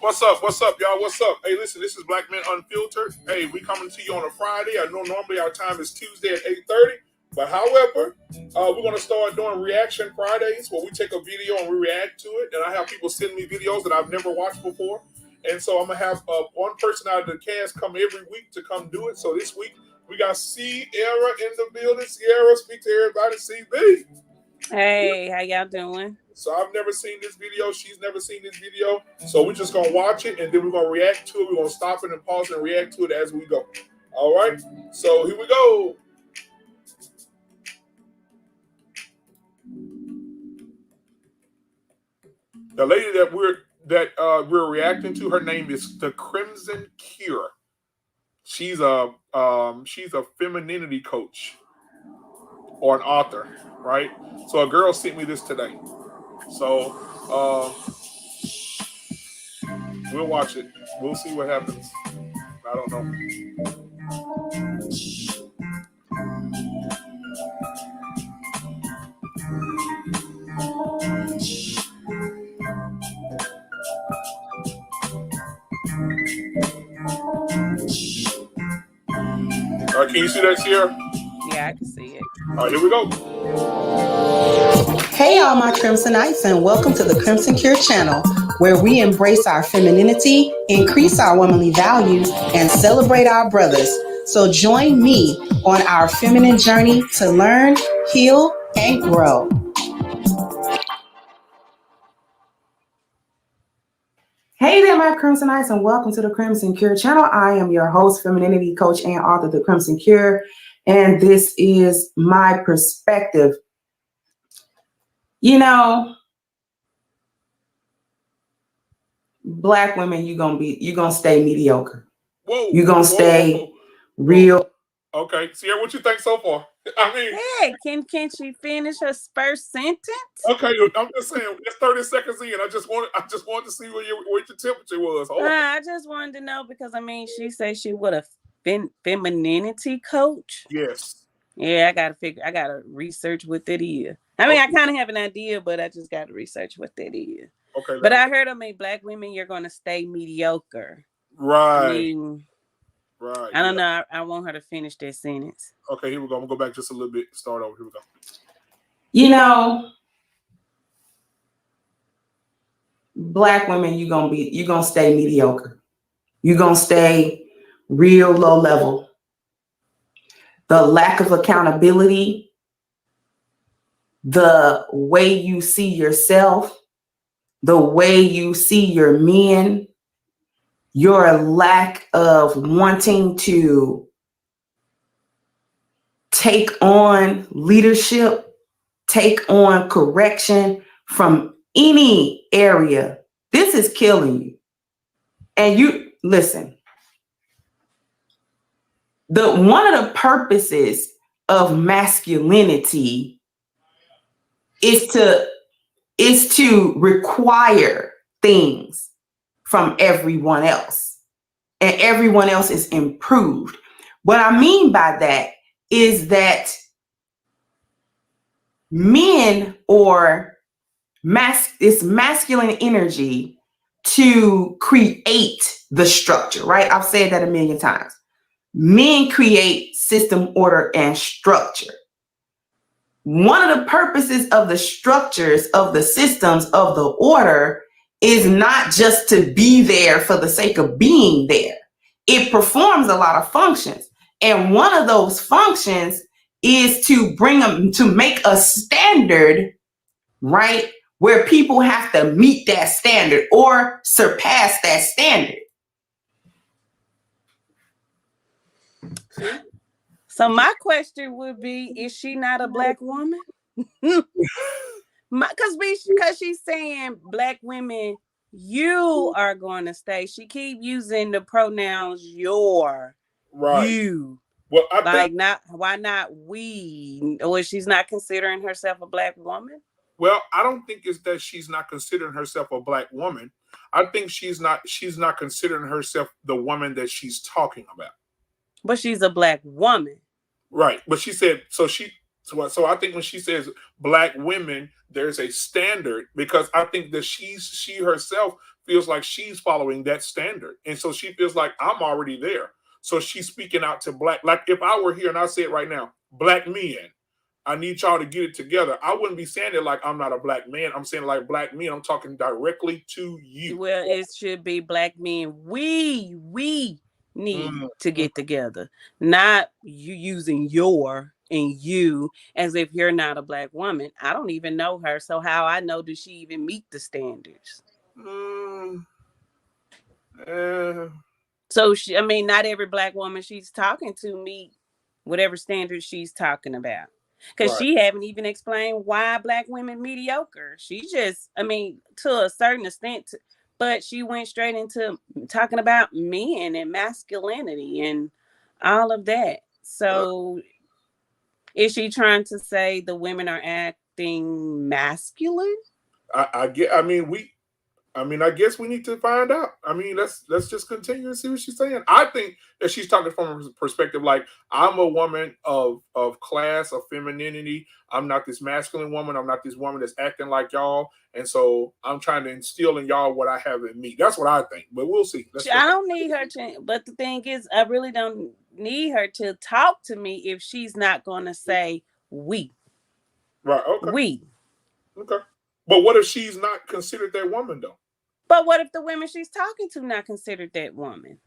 What's up? What's up, y'all? What's up? Hey, listen, this is Black Men Unfiltered. Hey, we coming to you on a Friday. I know normally our time is Tuesday at 8:30, but however, we're going to start doing reaction Fridays where we take a video and we react to it. And I have people send me videos that I've never watched before. And so I'm going to have one person out of the cast come every week to come do it. So this week, we got Sierra in the building. Sierra, speak to everybody. CB. Hey, how y'all doing? So I've never seen this video. She's never seen this video. So we're just going to watch it, and then we're going to react to it. We're going to stop it and pause and react to it as we go. All right? So here we go. The lady that we're reacting to, her name is the Crimson Cure. She's a femininity coach or an author, right? So a girl sent me this today. So we'll watch it. We'll see what happens. I don't know. All right, can you see that, Sierra? Yeah, I can see it. All right, here we go. Hey, all my Crimsonites, and welcome to the Crimson Cure channel, where we embrace our femininity, increase our womanly values, and celebrate our brothers. So join me on our feminine journey to learn, heal, and grow. Hey there, my Crimsonites, and welcome to the Crimson Cure channel. I am your host, femininity coach, and author of The Crimson Cure, and this is my perspective. You know, Black women, you're gonna stay mediocre. Whoa. You're gonna stay real. Okay, Sierra, what you think so far? I mean, hey, can she finish her first sentence? Okay, I'm just saying it's 30 seconds in. I just wanted to see what your temperature was. I just wanted to know because she said she would have femininity coach. Yes. Yeah, I gotta research what that is. I kind of have an idea, but I just gotta research what that is. Okay. But I heard Black women, you're gonna stay mediocre. Right. Right. I don't know. I want her to finish that sentence. Okay, here we go. I'm gonna go back just a little bit. Start over. Here we go. You know, Black women, you're gonna stay mediocre. You're gonna stay real low level. The lack of accountability, the way you see yourself, the way you see your men, your lack of wanting to take on leadership, take on correction from any area, this is killing you. And you listen. One of the purposes of masculinity is to require things from everyone else, and everyone else is improved. What I mean by that is that men it's masculine energy to create the structure, right? I've said that a million times. Men create system, order, and structure. One of the purposes of the structures, of the systems, of the order is not just to be there for the sake of being there. It performs a lot of functions. And one of those functions is to make a standard, right? Where people have to meet that standard or surpass that standard. So my question would be, is she not a Black woman? Because she's saying Black women, you are going to stay. She keep using the pronouns your, right. You. Well, why not we? Or she's not considering herself a Black woman? Well, I don't think it's that she's not considering herself a Black woman. I think she's not considering herself the woman that she's talking about. But she's a Black woman. Right. But she said, so I think when she says Black women, there's a standard, because I think that she herself feels like she's following that standard. And so she feels like I'm already there. So she's speaking out to black. Like if I were here and I say it right now, black men, I need y'all to get it together. I wouldn't be saying it like I'm not a black man. I'm saying like black men. I'm talking directly to you. Well, it should be black men. We need to get together, not you using your and you as if you're not a black woman. I don't even know her, so how I know does she even meet the standards? So she, I mean, not every black woman she's talking to meet whatever standards she's talking about. Because Right. she haven't even explained why black women mediocre. She just, I mean, to a certain extent, but she went straight into talking about men and masculinity and all of that. So is she trying to say the women are acting masculine? I get. I guess we need to find out. I mean, let's just continue and see what she's saying. I think that she's talking from a perspective like I'm a woman of class, of femininity. I'm not this masculine woman. I'm not this woman that's acting like y'all. And so I'm trying to instill in y'all what I have in me. That's what I think. But we'll see. I don't need her to. But the thing is, I really don't need her to talk to me if she's not going to say we. Right. Okay. We. Okay. But what if she's not considered that woman though? But what if the women she's talking to not considered that woman?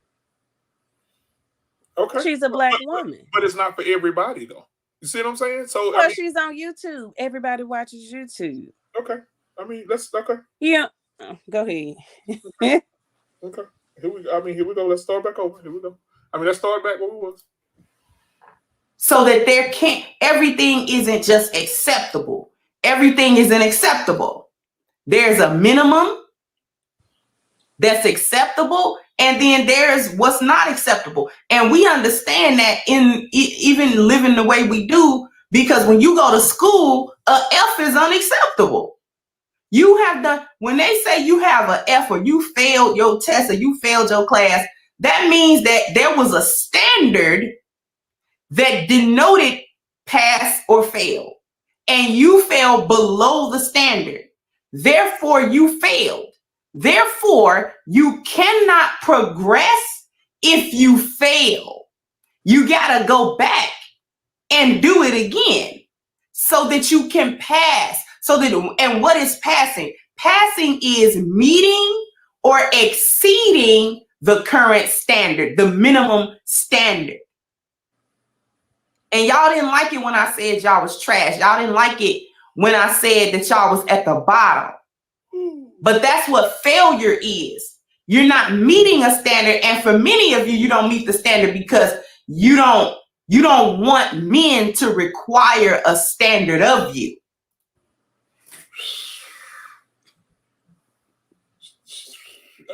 Okay. She's a black woman. But it's not for everybody though. You see what I'm saying? So well, she's on YouTube. Everybody watches YouTube. Okay. I mean, okay. Yeah. Oh, go ahead. Okay. Here we go. Let's start back over. Here we go. Let's start back where we was. So that everything isn't just acceptable. Everything isn't acceptable. There's a minimum that's acceptable, and then there's what's not acceptable. And we understand that in even living the way we do, because when you go to school, a F is unacceptable. You have done, when they say you have an F or you failed your test or you failed your class, that means that there was a standard that denoted pass or fail, and you fell below the standard. Therefore, you failed. Therefore, you cannot progress if you fail. You got to go back and do it again so that you can pass. And what is passing? Passing is meeting or exceeding the current standard, the minimum standard. And y'all didn't like it when I said y'all was trash. Y'all didn't like it when I said that y'all was at the bottom. But that's what failure is. You're not meeting a standard. And for many of you, you don't meet the standard because you don't want men to require a standard of you.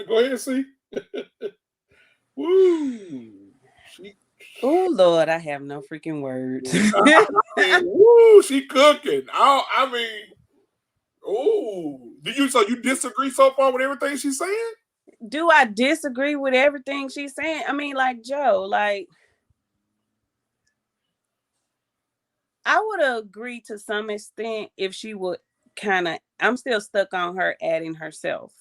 Go ahead, see. Woo. Oh Lord, I have no freaking words. Woo, she cooking. So you disagree so far with everything she's saying? Do I disagree with everything she's saying? I mean, like Joe, like I would agree to some extent if she would I'm still stuck on her adding herself.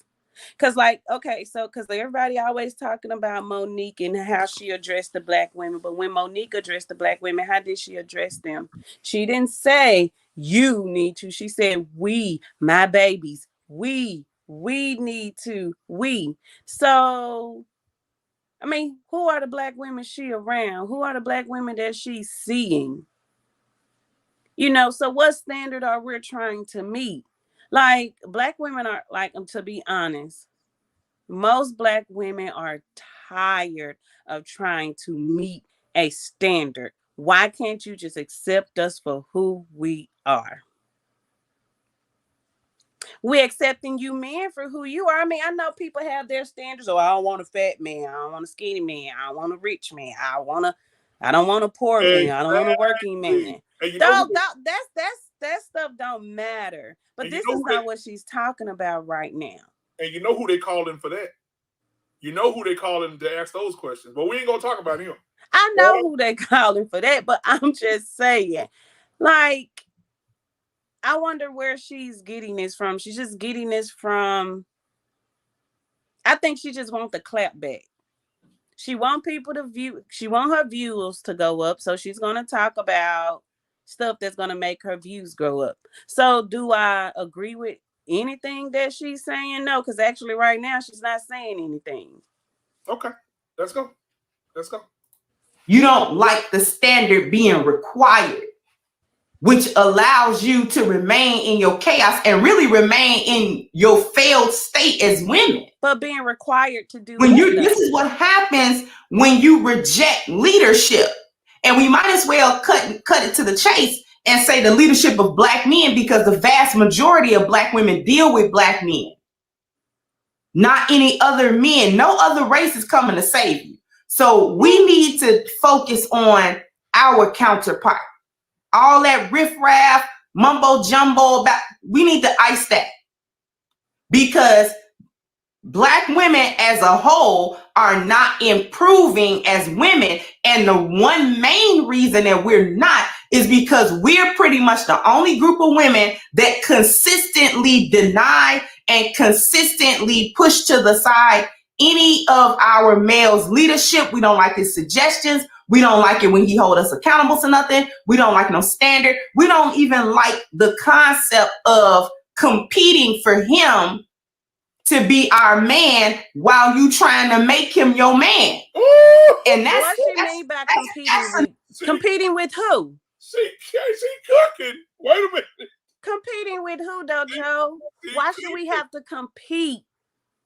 Cause cause everybody always talking about Monique and how she addressed the black women. But when Monique addressed the black women, how did she address them? She didn't say you need to. She said we, my babies, we need to, we. So, I mean, who are the black women she around? Who are the black women that she's seeing? So what standard are we trying to meet? Like black women are to be honest, most black women are tired of trying to meet a standard. Why can't you just accept us for who we are? We're accepting you men for who you are. I mean, I know people have their standards. Oh, I don't want a fat man. I don't want a skinny man. I don't want a rich man. I don't want a poor man. I don't want a working man. That stuff don't matter. But this is not what she's talking about right now. And you know who they called in for that? You know who they called in to ask those questions. But we ain't gonna talk about him. I know who they calling for that, but I'm just saying, like, I wonder where she's getting this from. She's just getting this from I think she just wants the clap back. She want people to view. She want her views to go up, so she's gonna talk about stuff that's gonna make her views go up. So, do I agree with anything that she's saying? No, because actually, right now, she's not saying anything. Okay, let's go. Let's go. You don't like the standard being required, which allows you to remain in your chaos and really remain in your failed state as women. But being required to do When what, this is what happens when you reject leadership. And we might as well cut it to the chase and say the leadership of Black men, because the vast majority of Black women deal with Black men, not any other men. No other race is coming to save you. So we need to focus on our counterpart. All that riffraff, mumbo jumbo about, we need to ice that, because Black women as a whole are not improving as women. And the one main reason that we're not is because we're pretty much the only group of women that consistently deny and consistently push to the side any of our male's leadership. We don't like his suggestions. We don't like it when he hold us accountable to nothing. We don't like no standard. We don't even like the concept of competing for him to be our man while you trying to make him your man. Ooh, And that's what she mean by competing with who? She cooking. Wait a minute. Competing with who, though, Joe? Why should we have to compete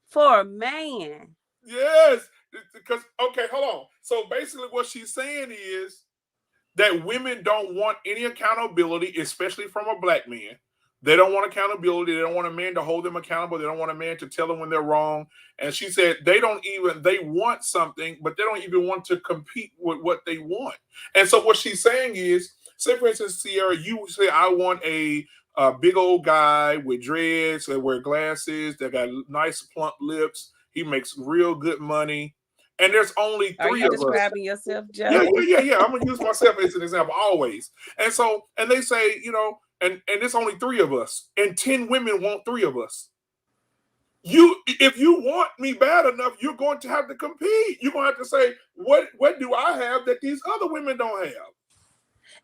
for a man? Yes, because okay, hold on. So basically, what she's saying is that women don't want any accountability, especially from a Black man. They don't want accountability. They don't want a man to hold them accountable. They don't want a man to tell them when they're wrong. And she said they want something, but they don't even want to compete with what they want. And so what she's saying is, say for instance, Sierra, you say, I want a big old guy with dreads that wear glasses, that got nice plump lips. He makes real good money. And there's only three of us. Are you describing yourself, Joe? Yeah. I'm going to use myself as an example always. And so, and they say, and there's only three of us, and 10 women want three of us. If you want me bad enough, you're going to have to compete. You're going to have to say, what do I have that these other women don't have?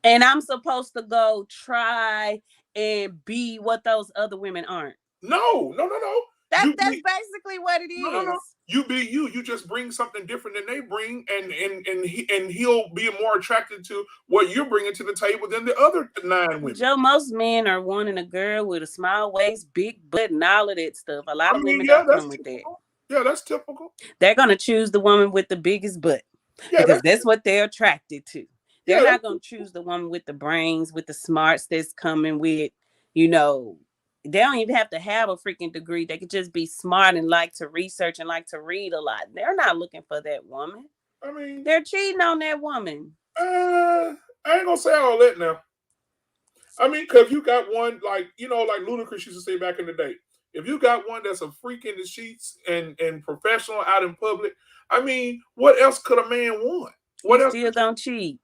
And I'm supposed to go try and be what those other women aren't. No. That's basically what it is. No. You be you. You just bring something different than they bring, and he'll be more attracted to what you're bringing to the table than the other 9 women. Joe, most men are wanting a girl with a small waist, big butt, and all of that stuff. A lot of women don't come with that. Yeah, that's typical. They're gonna choose the woman with the biggest butt because that's what they're attracted to. They're not gonna choose the woman with the brains, with the smarts that's coming with, they don't even have to have a freaking degree. They could just be smart and like to research and like to read a lot. They're not looking for that woman. I mean, they're cheating on that woman. I ain't gonna say all that now. I mean, because you got one like Ludacris used to say back in the day. If you got one that's a freak in the sheets and professional out in public, I mean, what else could a man want? What else? Still don't cheat.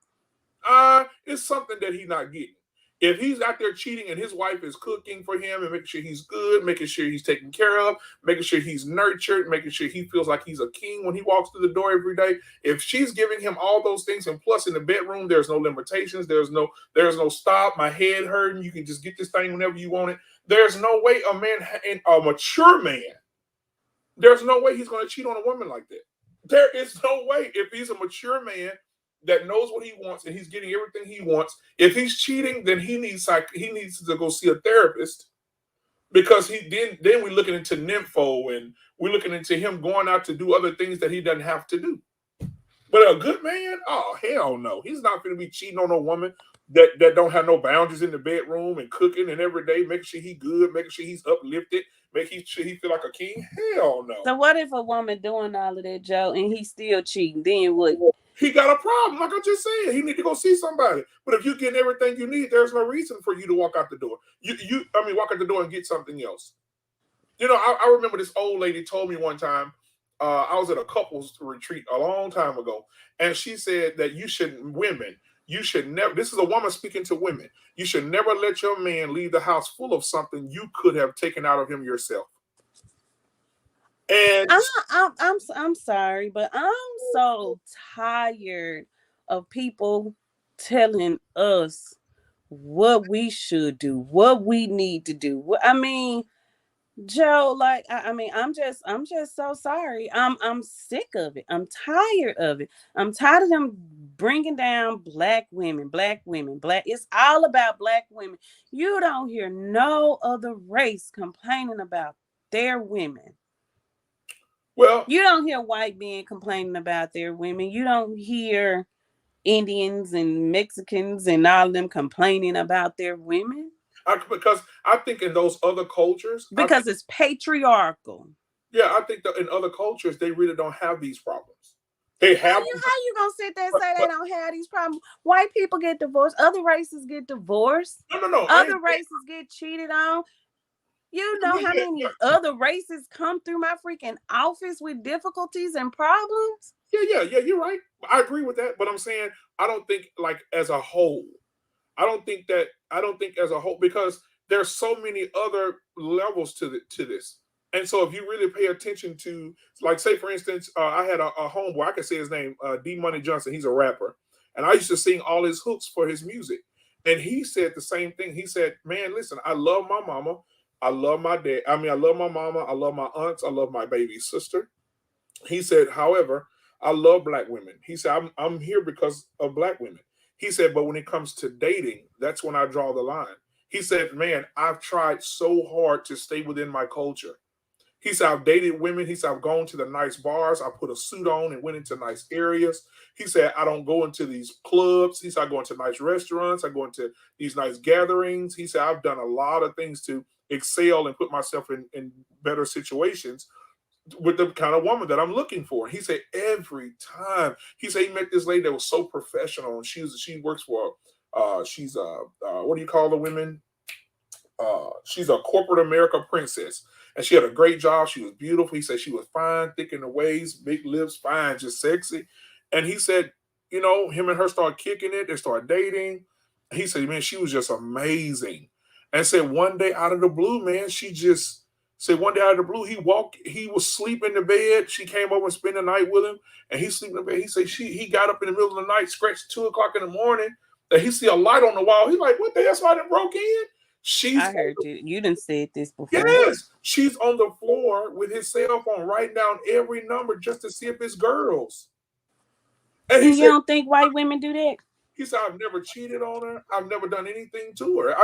It's something that he's not getting. If he's out there cheating and his wife is cooking for him and making sure he's good, making sure he's taken care of, making sure he's nurtured, making sure he feels like he's a king when he walks through the door every day, if she's giving him all those things, and plus in the bedroom, there's no limitations, there's no stop, my head hurting, you can just get this thing whenever you want it. There's no way a mature man, there's no way he's going to cheat on a woman like that. There is no way. If he's a mature man that knows what he wants and he's getting everything he wants, if he's cheating, then he needs to go see a therapist, because then we're looking into nympho, and we're looking into him going out to do other things that he doesn't have to do. But a good man, oh hell no, he's not going to be cheating on a woman that don't have no boundaries in the bedroom and cooking and every day making sure he's good, making sure he's uplifted, making sure he feel like a king. Hell no. So what if a woman doing all of that, Joe, and he's still cheating? Then what? He got a problem, like I just said. He need to go see somebody. But if you're getting everything you need, there's no reason for you to walk out the door. Walk out the door and get something else. I remember this old lady told me one time, I was at a couples retreat a long time ago, and she said that you should never, this is a woman speaking to women, you should never let your man leave the house full of something you could have taken out of him yourself. And I'm sorry, but I'm so tired of people telling us what we should do, what we need to do. I mean, Joe, like I mean, I'm just so sorry. I'm sick of it. I'm tired of it. I'm tired of them bringing down black women, black women, black. It's all about black women. You don't hear no other race complaining about their women. well, You don't hear white men complaining about their women. You don't hear Indians and Mexicans and all of them complaining about their women because I think in those other cultures, I because think, it's patriarchal. yeah, I think that in other cultures they really don't have these problems. They have them, How you gonna sit there and but, say they but don't have these problems? White people get divorced, other races get divorced, no, no, no. I other ain't saying, races get cheated on. You yeah, know how yeah, many other races come through my freaking office with difficulties and problems? yeah. You're right. I agree with that, but I'm saying I don't think like as a whole. I don't think as a whole because there's so many other levels to this. And so if you really pay attention to like say for instance, I had a homeboy, I can say his name, D Money Johnson, he's a rapper. And I used to sing all his hooks for his music. And he said the same thing. He said, man, listen, I love my mama. I love my dad. I mean, I love my mama. I love my aunts. I love my baby sister. He said, however, I love black women. He said, I'm here because of black women. He said, but when it comes to dating, that's when I draw the line. He said, man, I've tried so hard to stay within my culture. He said, I've dated women. He said, I've gone to the nice bars. I put a suit on and went into nice areas. He said, I don't go into these clubs. He said, I go into nice restaurants. I go into these nice gatherings. He said, I've done a lot of things to excel and put myself in better situations with the kind of woman that I'm looking for. He said every time. He said he met this lady that was so professional, and she works for she's what do you call the women? She's a corporate America princess, and she had a great job. She was beautiful. He said she was fine, thick in the waist, big lips, fine, just sexy. And he said, you know, him and her started kicking it. They started dating. He said, man, she was just amazing. And said one day out of the blue, man, she just said one day out of the blue, he was sleeping in the bed. She came over and spent the night with him, and he sleeping in the bed. He said he got up in the middle of the night, scratched 2 o'clock in the morning, that he see a light on the wall. He's like, what the hell? Somebody broke in? She's I heard you. You done said this before. yes, she's on the floor with his cell phone, writing down every number just to see if it's girls. And he And you said, don't think white women do that? he said, I've never cheated on her. I've never done anything to her.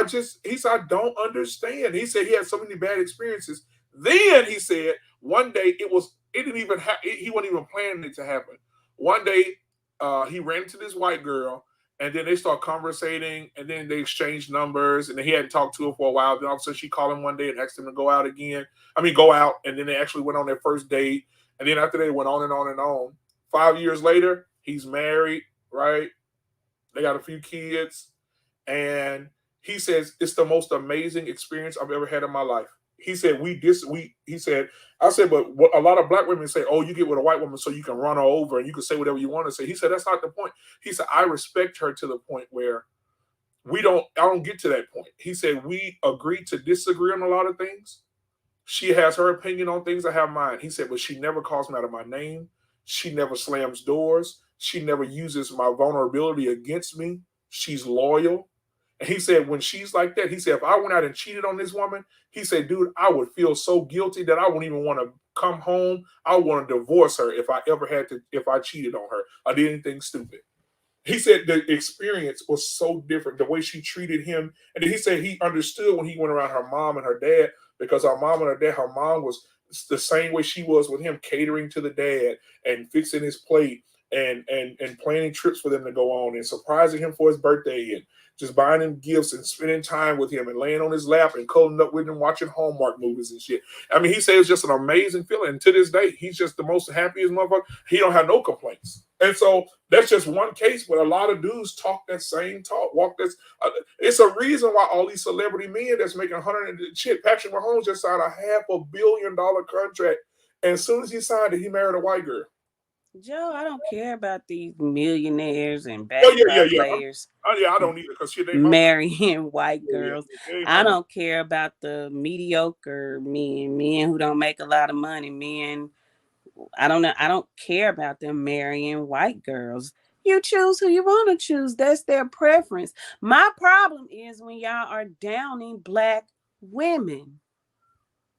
He said, I don't understand. He said he had so many bad experiences. Then he said, one day it didn't even happen. He wasn't even planning it to happen. One day, he ran into this white girl, and then they start conversating, and then they exchanged numbers, and then he hadn't talked to her for a while. Then all of a sudden, she called him one day and asked him to go out again. I mean, go out, and then they actually went on their first date, and then after they went on and on and on. 5 years later, he's married, right? They got a few kids, and he says it's the most amazing experience I've ever had in my life. He said he said I said, but what, a lot of black women say, oh, you get with a white woman so you can run her over and you can say whatever you want to say. He said that's not the point. He said I respect her to the point where I don't get to that point. He said we agree to disagree on a lot of things. She has her opinion on things. I have mine. He said, but she never calls me out of my name. She never slams doors. She never uses my vulnerability against me. She's loyal. And he said, when she's like that, he said, if I went out and cheated on this woman, he said, dude, I would feel so guilty that I wouldn't even want to come home. I would want to divorce her if I cheated on her or did anything stupid. He said the experience was so different, the way she treated him. And then he said he understood when he went around her mom and her dad, because her mom was the same way she was with him, catering to the dad and fixing his plate and planning trips for them to go on and surprising him for his birthday and just buying him gifts and spending time with him and laying on his lap and cuddling up with him, watching Hallmark movies and shit. I mean, he said it's just an amazing feeling. And to this day, he's just the most happiest motherfucker. He don't have no complaints. And so that's just one case, but a lot of dudes talk that same talk, walk this. It's a reason why all these celebrity men that's making 100 shit. Patrick Mahomes just signed a $500 million contract, and as soon as he signed it, he married a white girl. Joe, I don't care about these millionaires and Oh yeah, yeah, basketball yeah. players Yeah, I don't either because shit ain't my money. marrying white Yeah, yeah, girls. it ain't my I money. don't care about the mediocre men who don't make a lot of money, men. I don't know. I don't care about them marrying white girls. You choose who you want to choose. That's their preference. My problem is when y'all are downing black women.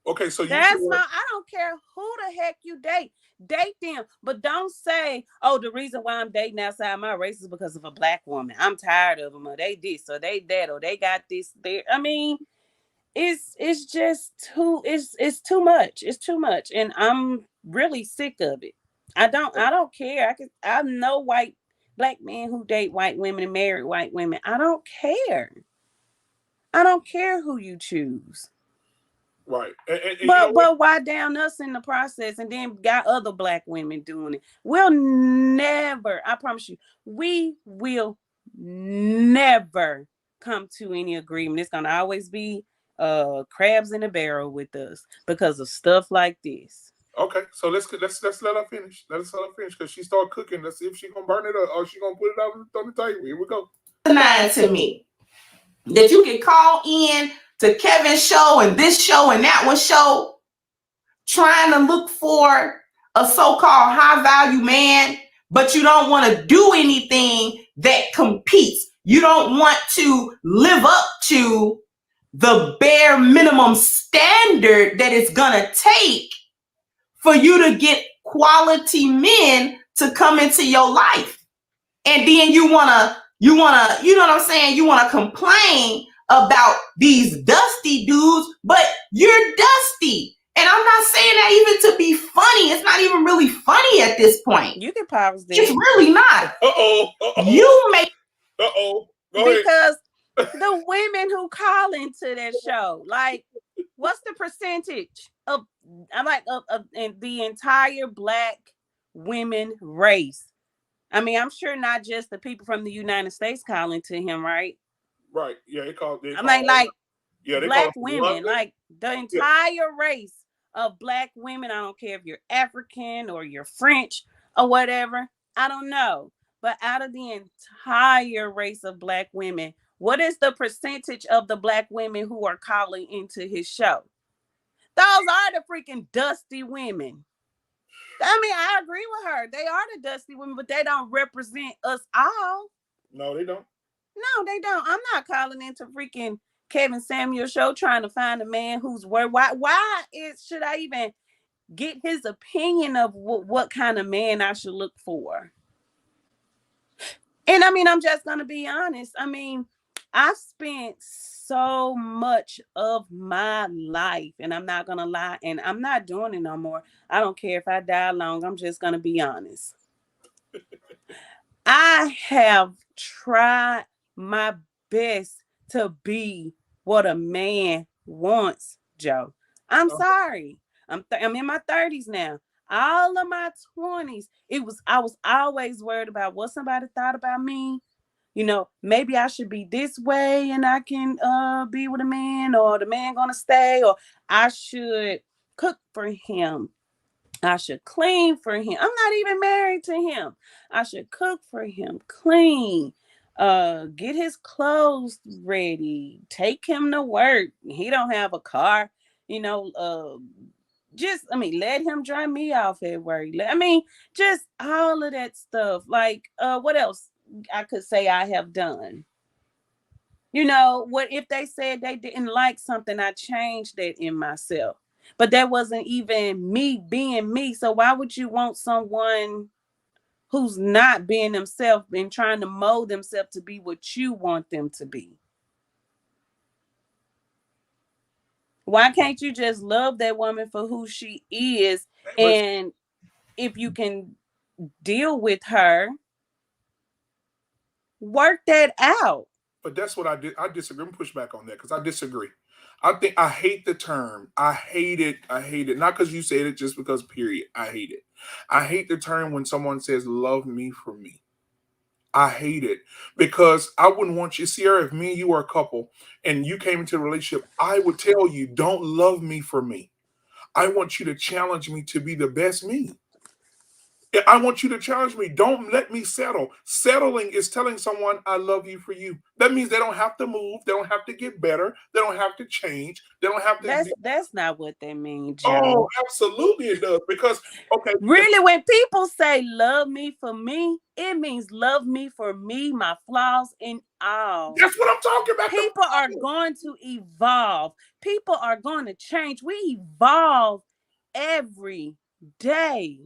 Okay, so you That's feel I don't care who the heck you date. Date them. But don't say, oh, the reason why I'm dating outside my race is because of a black woman. I'm tired of them, or they this, or they that, or they got this there. I mean, it's just it's too much. It's too much. And I'm really sick of it. I don't care. I know black men who date white women and marry white women. I don't care. I don't care who you choose. right, and you know what? But why down us in the process and then got other black women doing it? We'll never, I promise you, we will never come to any agreement. It's gonna always be crabs in a barrel with us because of stuff like this. Okay, so let's let her finish. Let's let her finish because she started cooking. Let's see if she gonna burn it up or she gonna put it out on the table. Here we go. Nine to me that you can call in to Kevin's show and this show and that one show trying to look for a so-called high value man, but you don't want to do anything that competes. You don't want to live up to the bare minimum standard that it's going to take for you to get quality men to come into your life. And then you want to, you know what I'm saying? You want to complain about these dusty dudes, but you're dusty. And I'm not saying that even to be funny. It's not even really funny at this point. You can pause this. It's really not. Uh-oh. You make Go because ahead. the women who call into that show, like, what's the percentage of I'm like of the entire black women race? I mean, I'm sure not just the people from the United States calling to him, right? Right. Yeah, I mean, like they call black him from women, London. like the Yeah. entire race of black women. I don't care if you're African or you're French or whatever. I don't know. But out of the entire race of black women, what is the percentage of the black women who are calling into his show? Those are the freaking dusty women. I mean, I agree with her. They are the dusty women, but they don't represent us all. No, they don't. No, they don't. I'm not calling into freaking Kevin Samuel show trying to find a man who's worth. Why should I even get his opinion of what kind of man I should look for? And I mean, I'm just gonna be honest. I mean, I spent so much of my life, and I'm not gonna lie, and I'm not doing it no more. I don't care if I die long. I'm just gonna be honest. I have tried my best to be what a man wants, Joe. I'm sorry. I'm in my 30s now. All of my 20s, I was always worried about what somebody thought about me. You know, maybe I should be this way and I can be with a man, or the man gonna stay, or I should cook for him. I should clean for him. I'm not even married to him. I should cook for him, clean, get his clothes ready, take him to work. He don't have a car, you know, just I mean, let him drive me off at work. I mean, just all of that stuff. Like, what else I could say I have done? You know, what if they said they didn't like something, I changed that in myself. But that wasn't even me being me. So why would you want someone who's not being themselves and trying to mold themselves to be what you want them to be? Why can't you just love that woman for who she is? But And if you can deal with her, work that out. that's what I did. I disagree. I'm push back on that because I disagree. I think I hate the term. I hate it. I hate it. Not because you said it, just because. Period. I hate it. I hate the term when someone says "love me for me." I hate it because I wouldn't want you, Sierra. If me and you were a couple and you came into a relationship, I would tell you, "Don't love me for me. I want you to challenge me to be the best me." I want you to challenge me. Don't let me settle. Settling is telling someone I love you for you. That means they don't have to move. They don't have to get better. They don't have to change. They don't have to. That's not what that means, Oh, Joe. absolutely it does. Because, okay. Really, when people say love me for me, it means love me for me, my flaws, and all. That's what I'm talking about. People are going to evolve. People are going to change. We evolve every day.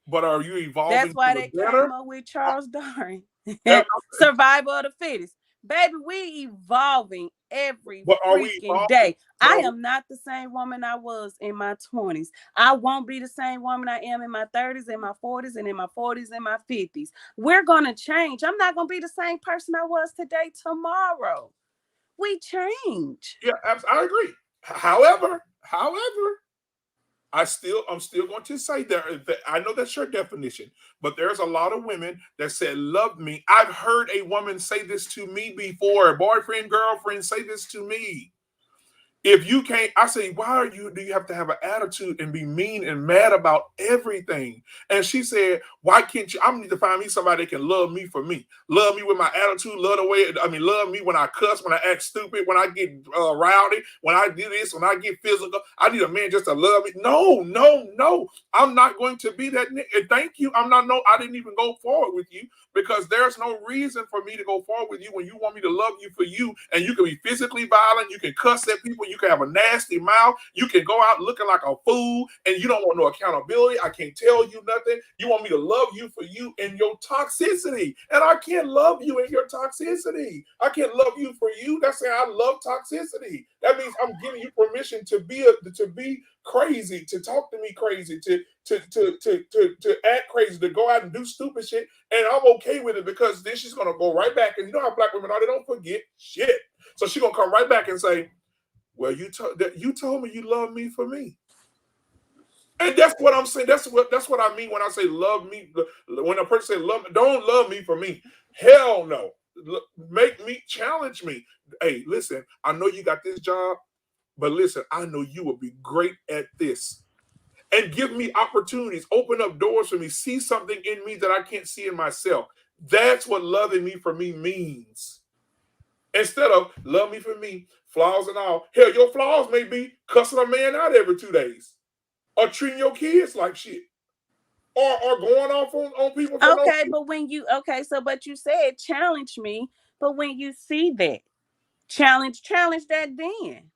But are you evolving That's why for they the better? came up with Charles Darwin. That- Survival of the fittest. Baby, we evolving every But are we freaking evolving? day. I No. am not the same woman I was in my 20s. I won't be the same woman I am in my 30s, in my 40s, and in my 40s, and my 50s. We're going to change. I'm not going to be the same person I was today, tomorrow. We change. Yeah, I agree. However, I'm still going to say that I know that's your definition, but there's a lot of women that said love me. I've heard a woman say this to me before, a boyfriend, girlfriend say this to me. If you can't, I say, why do you have to have an attitude and be mean and mad about everything? And she said, why can't you? I need to find me somebody that can love me for me. Love me with my attitude, love me when I cuss, when I act stupid, when I get rowdy, when I do this, when I get physical. I need a man just to love me. No. I'm not going to be that. And thank you. I didn't even go forward with you because there's no reason for me to go forward with you when you want me to love you for you, and you can be physically violent, you can cuss at people, you can have a nasty mouth, you can go out looking like a fool, and you don't want no accountability. I can't tell you nothing. You want me to love you for you in your toxicity, and I can't love you in your toxicity. I can't love you for you. That's saying I love toxicity. That means I'm giving you permission to be crazy, to talk to me crazy, to act crazy, to go out and do stupid shit, and I'm okay with it because then she's gonna go right back. And you know how black women are; they don't forget shit. So she's gonna come right back and say, "Well, you told me you love me for me," and that's what I'm saying. That's what I mean when I say love me. When a person say love, don't love me for me. Hell no. Make me, challenge me. Hey, listen, I know you got this job, but listen, I know you will be great at this. And give me opportunities, open up doors for me, see something in me that I can't see in myself. That's what loving me for me means. Instead of love me for me, flaws and all. Hell, your flaws may be cussing a man out every 2 days, or treating your kids like shit, or going off on people for Okay, no. but but you said challenge me. But when you see that, challenge that then.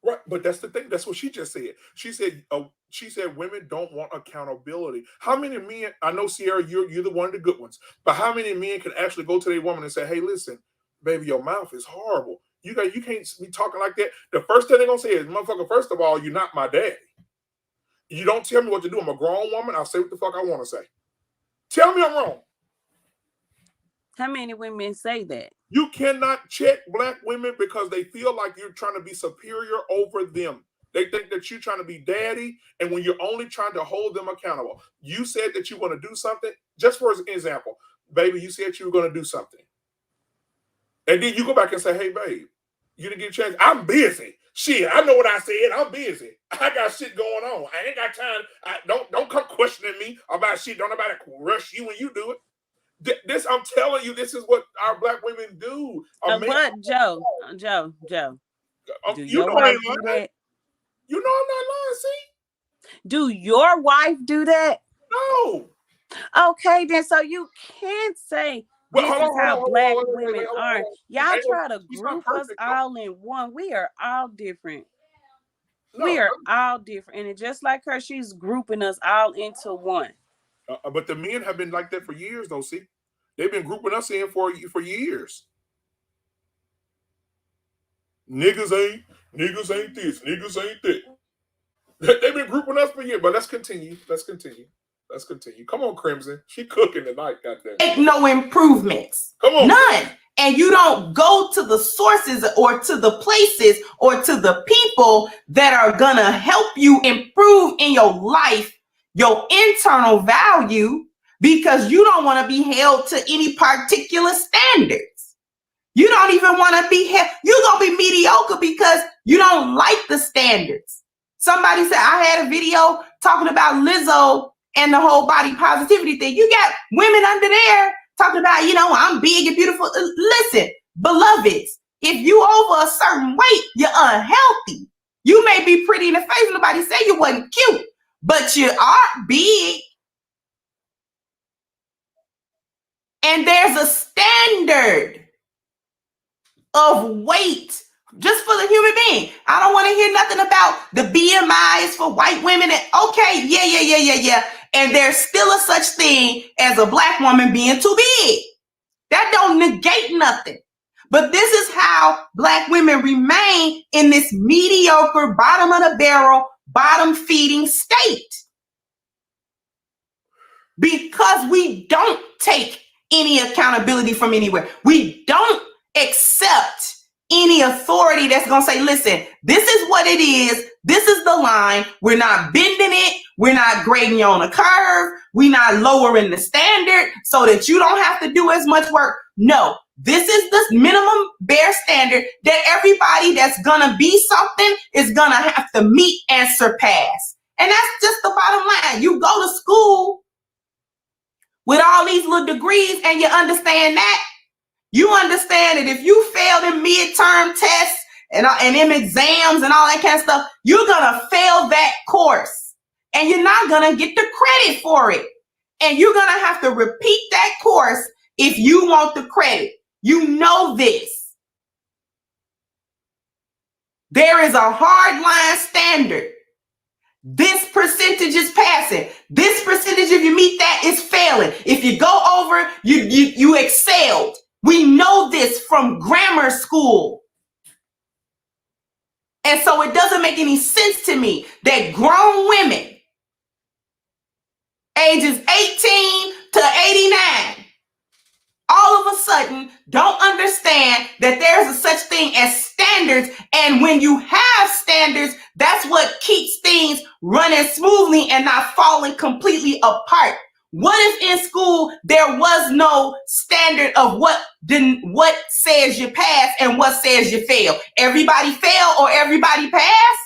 Right, but that's the thing. That's what she just said. She said women don't want accountability. How many men? I know, Sierra, you're the one of the good ones. But how many men can actually go to their woman and say, "Hey, listen, baby, your mouth is horrible. You can't be talking like that." The first thing they're gonna say is, "Motherfucker, first of all, you're not my daddy. You don't tell me what to do. I'm a grown woman. I'll say what the fuck I want to say. Tell me I'm wrong." How many women say that? You cannot check black women because they feel like you're trying to be superior over them. They think that you're trying to be daddy, and when you're only trying to hold them accountable. You said that you want to do something, just for example, baby, you said you were going to do something. And then you go back and say, hey, babe, you didn't get a chance. I'm busy. Shit, I know what I said. I'm busy. I got shit going on. I ain't got time. Don't come questioning me about shit. Don't nobody rush you when you do it. This, I'm telling you, this is what our black women do. But Joe, do You your know I wife ain't do lying. that? You know I'm not lying. See, Do your wife do that? no. Okay, then so you can't say Well, this is how black hold on, women hold are. on. Y'all try to She's not group us perfect. all in one. We are all different. We No, are all different. And just like her, she's grouping us all into one. but the men have been like that for years, though. See, they've been grouping us in for years. Niggas ain't this. Niggas ain't that. They've been grouping us for years. But let's continue. Come on, Crimson. She cooking tonight, goddamn. Make no improvements. Come on, none. Crimson. And you don't go to the sources or to the places or to the people that are gonna help you improve in your life, your internal value, because you don't want to be held to any particular standards. You don't even want to be you're gonna be mediocre because you don't like the standards. Somebody said, I had a video talking about Lizzo and the whole body positivity thing. You got women under there talking about, I'm big and beautiful. Listen, beloveds, if you over a certain weight, you're unhealthy. You may be pretty in the face. Nobody say you wasn't cute, but you are big. And there's a standard of weight just for the human being. I don't want to hear nothing about the BMI is for white women. Okay, yeah. And there's still a such thing as a black woman being too big. That don't negate nothing. But this is how black women remain in this mediocre, bottom of the barrel, bottom feeding state. Because we don't take any accountability from anywhere. We don't accept any authority that's going to say, listen, this is what it is. This is the line. We're not bending it. We're not grading you on a curve. We're not lowering the standard so that you don't have to do as much work. No, this is the minimum bare standard that everybody that's going to be something is going to have to meet and surpass. And that's just the bottom line. You go to school with all these little degrees and you understand that. You understand that if you failed in midterm tests and them exams and all that kind of stuff, you're going to fail that course and you're not going to get the credit for it. And you're going to have to repeat that course if you want the credit. You know this. There is a hard line standard. This percentage is passing. This percentage, if you meet that, is failing. If you go over, you excelled. We know this from grammar school. And so it doesn't make any sense to me that grown women, ages 18 to 89, all of a sudden don't understand that there's a such thing as standards. And when you have standards, that's what keeps things running smoothly and not falling completely apart. What if in school there was no standard of what says you pass and what says you fail? Everybody fail or everybody pass?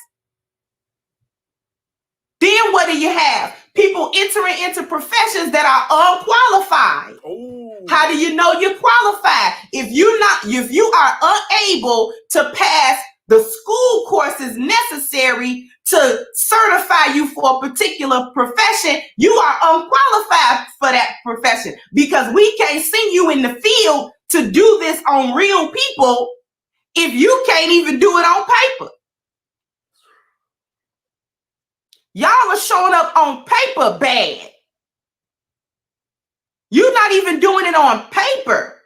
Then what do you have? People entering into professions that are unqualified. Oh. How do you know you're qualified? If you are unable to pass the school courses necessary to certify you for a particular profession, you are unqualified for that profession because we can't send you in the field to do this on real people if you can't even do it on paper. Y'all are showing up on paper bad. You're not even doing it on paper.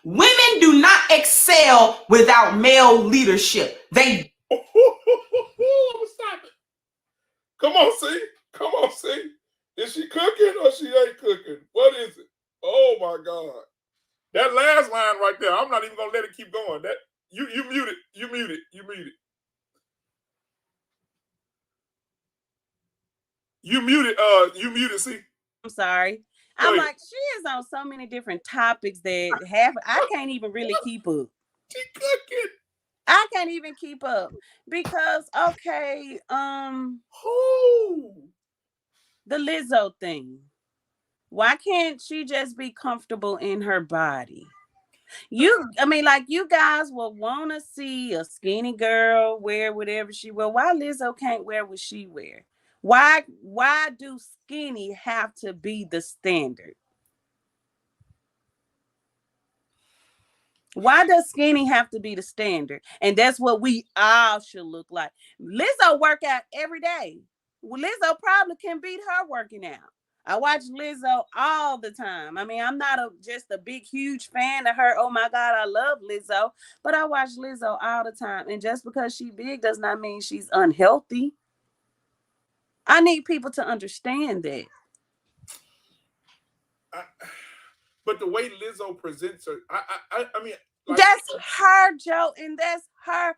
Women do not excel without male leadership. They Stop it. Come on, see. Is she cooking or she ain't cooking? What is it? Oh my God. That last line right there, I'm not even gonna let it keep going. That you mute it. You mute it. You mute it. You muted, see? I'm sorry. I'm like, she is on so many different topics that I can't even really keep up. She cooking. I can't even keep up because okay, the Lizzo thing. Why can't she just be comfortable in her body? You guys will want to see a skinny girl wear whatever she wear. Why Lizzo can't wear what she wear? Why do skinny have to be the standard? Why does skinny have to be the standard? And that's what we all should look like. Lizzo work out every day. Well, Lizzo probably can beat her working out. I watch Lizzo all the time. I mean, I'm not just a big, huge fan of her. Oh my God, I love Lizzo. But I watch Lizzo all the time. And just because she's big does not mean she's unhealthy. I need people to understand that. But the way Lizzo presents her, I mean, like, that's her, Joe, and that's her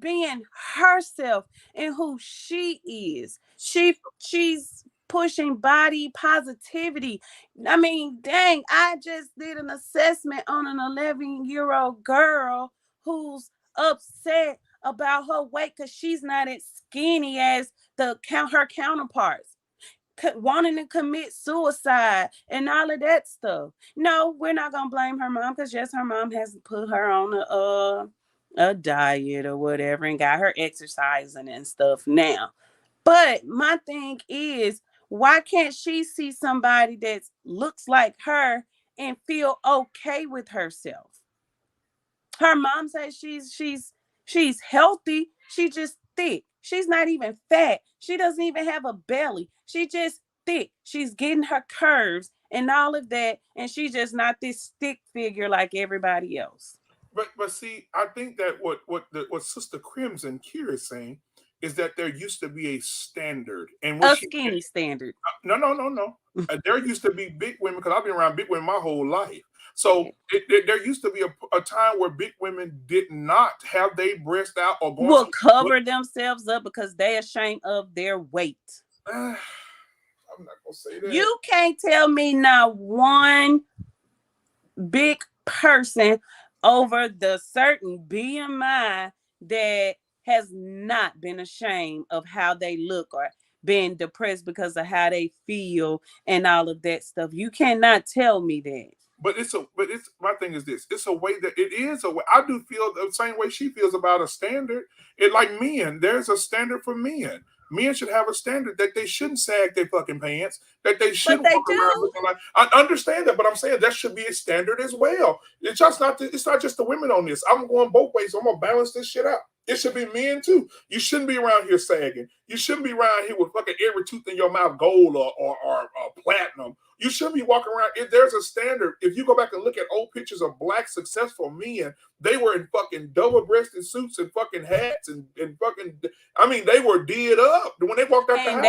being herself and who she is. She's pushing body positivity. I mean, dang, I just did an assessment on an 11-year-old girl who's upset about her weight because she's not as skinny as her counterparts, wanting to commit suicide and all of that stuff. No, we're not gonna blame her mom because yes, her mom has put her on a diet or whatever and got her exercising and stuff now. But my thing is, why can't she see somebody that looks like her and feel okay with herself? Her mom says she's healthy. She just thick. She's not even fat. She doesn't even have a belly. She just thick. She's getting her curves and all of that, and she's just not this stick figure like everybody else. But see, I think that what Sister Crimson Kier is saying is that there used to be a standard, and what A she skinny standard. no. There used to be big women because I've been around big women my whole life. So there used to be a time where big women did not have their breast out or going Will to. cover themselves up because they're ashamed of their weight. I'm not gonna say that. You can't tell me not one big person over the certain BMI that has not been ashamed of how they look or been depressed because of how they feel and all of that stuff. You cannot tell me that. But it's my thing is this. It's a way that it is a way. I do feel the same way she feels about a standard. It like men, there's a standard for men. Men should have a standard that they shouldn't sag their fucking pants, that they shouldn't they walk around do. looking like. I understand that, but I'm saying that should be a standard as well. It's just not. It's not just the women on this. I'm going both ways. So I'm gonna balance this shit out. It should be men too. You shouldn't be around here sagging. You shouldn't be around here with fucking every tooth in your mouth gold or platinum. You shouldn't be walking around. If there's a standard, if you go back and look at old pictures of black successful men, they were in fucking double-breasted suits and fucking hats and fucking. I mean, they were did up when they walked out the house.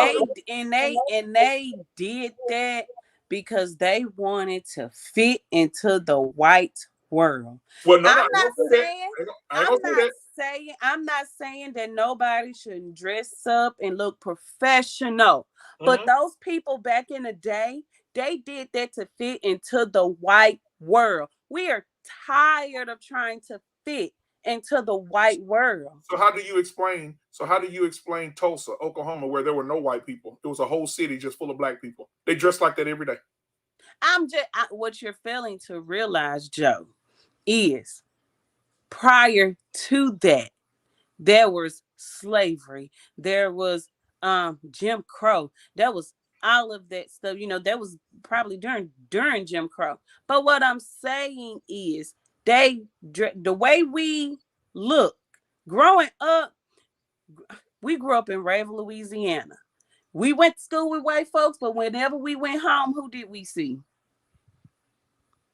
They did that because they wanted to fit into the white world. Well, no, I'm I not ain't gonna say that. saying I ain't gonna say that. I'm not saying that nobody shouldn't dress up and look professional. But those people back in the day, they did that to fit into the white world. We are tired of trying to fit into the white world. So how do you explain? So how do you explain Tulsa, Oklahoma, where there were no white people? It was a whole city just full of black people. They dressed like that every day. What you're failing to realize, Joe, is prior to that, there was slavery, there was Jim Crow, there was all of that stuff. That was probably during Jim Crow. But what I'm saying is, the way we look growing up, we grew up in Raven, Louisiana. We went to school with white folks, but whenever we went home, who did we see?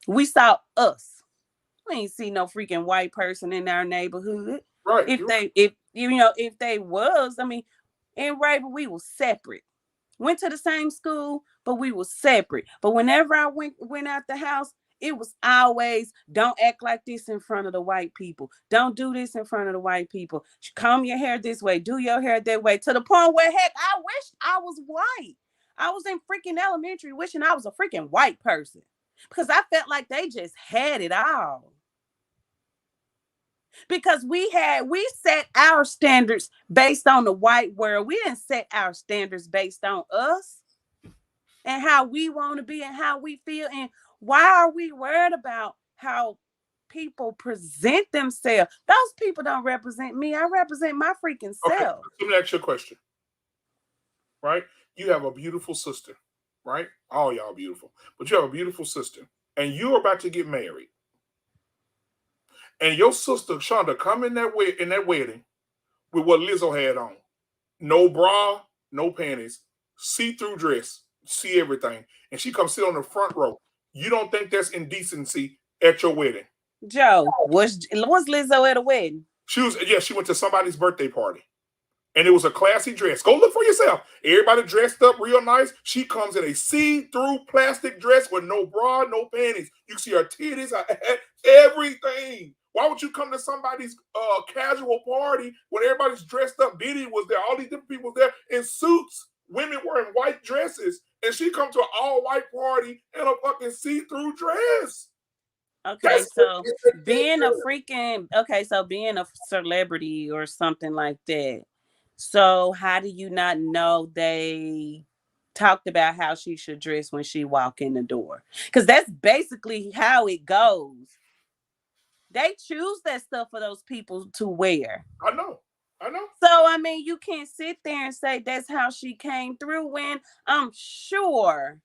We saw us. We ain't see no freaking white person in our neighborhood. Right. If they was, I mean, in Raven, we were separate. Went to the same school, but we were separate. But whenever I went out the house, it was always, don't act like this in front of the white people. Don't do this in front of the white people. Comb your hair this way. Do your hair that way. To the point where, heck, I wish I was white. I was in freaking elementary wishing I was a freaking white person because I felt like they just had it all. Because we set our standards based on the white world. We didn't set our standards based on us and how we want to be and how we feel. And why are we worried about how people present themselves? Those people don't represent me. I represent my freaking self. Okay, let me ask you a question. Right? You have a beautiful sister, right? All y'all beautiful. But you have a beautiful sister. And you're about to get married. And your sister Shonda come in that wedding with what Lizzo had on. No bra, no panties, see-through dress, see everything. And she comes sit on the front row. You don't think that's indecency at your wedding? Joe, was Lizzo at a wedding? She went to somebody's birthday party. And it was a classy dress. Go look for yourself. Everybody dressed up real nice. She comes in a see-through plastic dress with no bra, no panties. You see her titties, everything. Why would you come to somebody's casual party when everybody's dressed up? Diddy was there. All these different people there in suits. Women wearing white dresses. And she come to an all-white party in a fucking see-through dress. Okay, so being a being a celebrity or something like that. So how do you not know they talked about how she should dress when she walk in the door? Because that's basically how it goes. They choose that stuff for those people to wear. I know. I know. So I mean, you can't sit there and say that's how she came through when I'm sure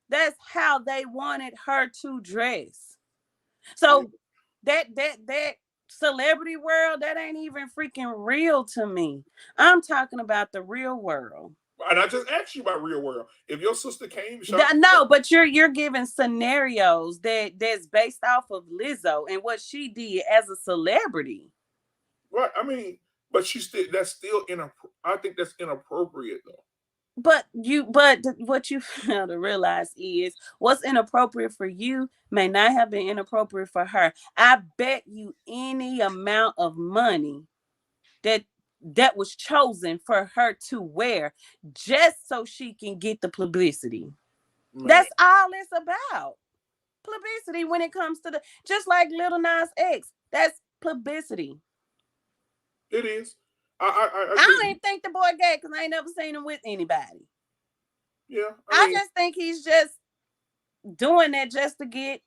that's how they wanted her to dress. So that celebrity world, that ain't even freaking real to me. I'm talking about the real world. And I just asked you about real world. If your sister came, shop, No, but you're giving scenarios that's based off of Lizzo and what she did as a celebrity. right? I mean, but she still that's still I think that's inappropriate though. But what you fail to realize is what's inappropriate for you may not have been inappropriate for her. I bet you any amount of money that was chosen for her to wear just so she can get the publicity. Man. That's all it's about. Publicity when it comes to just like Little Nas X. That's publicity. It is. I don't even think the boy gay because I ain't never seen him with anybody. Yeah. I just think he's just doing that just to get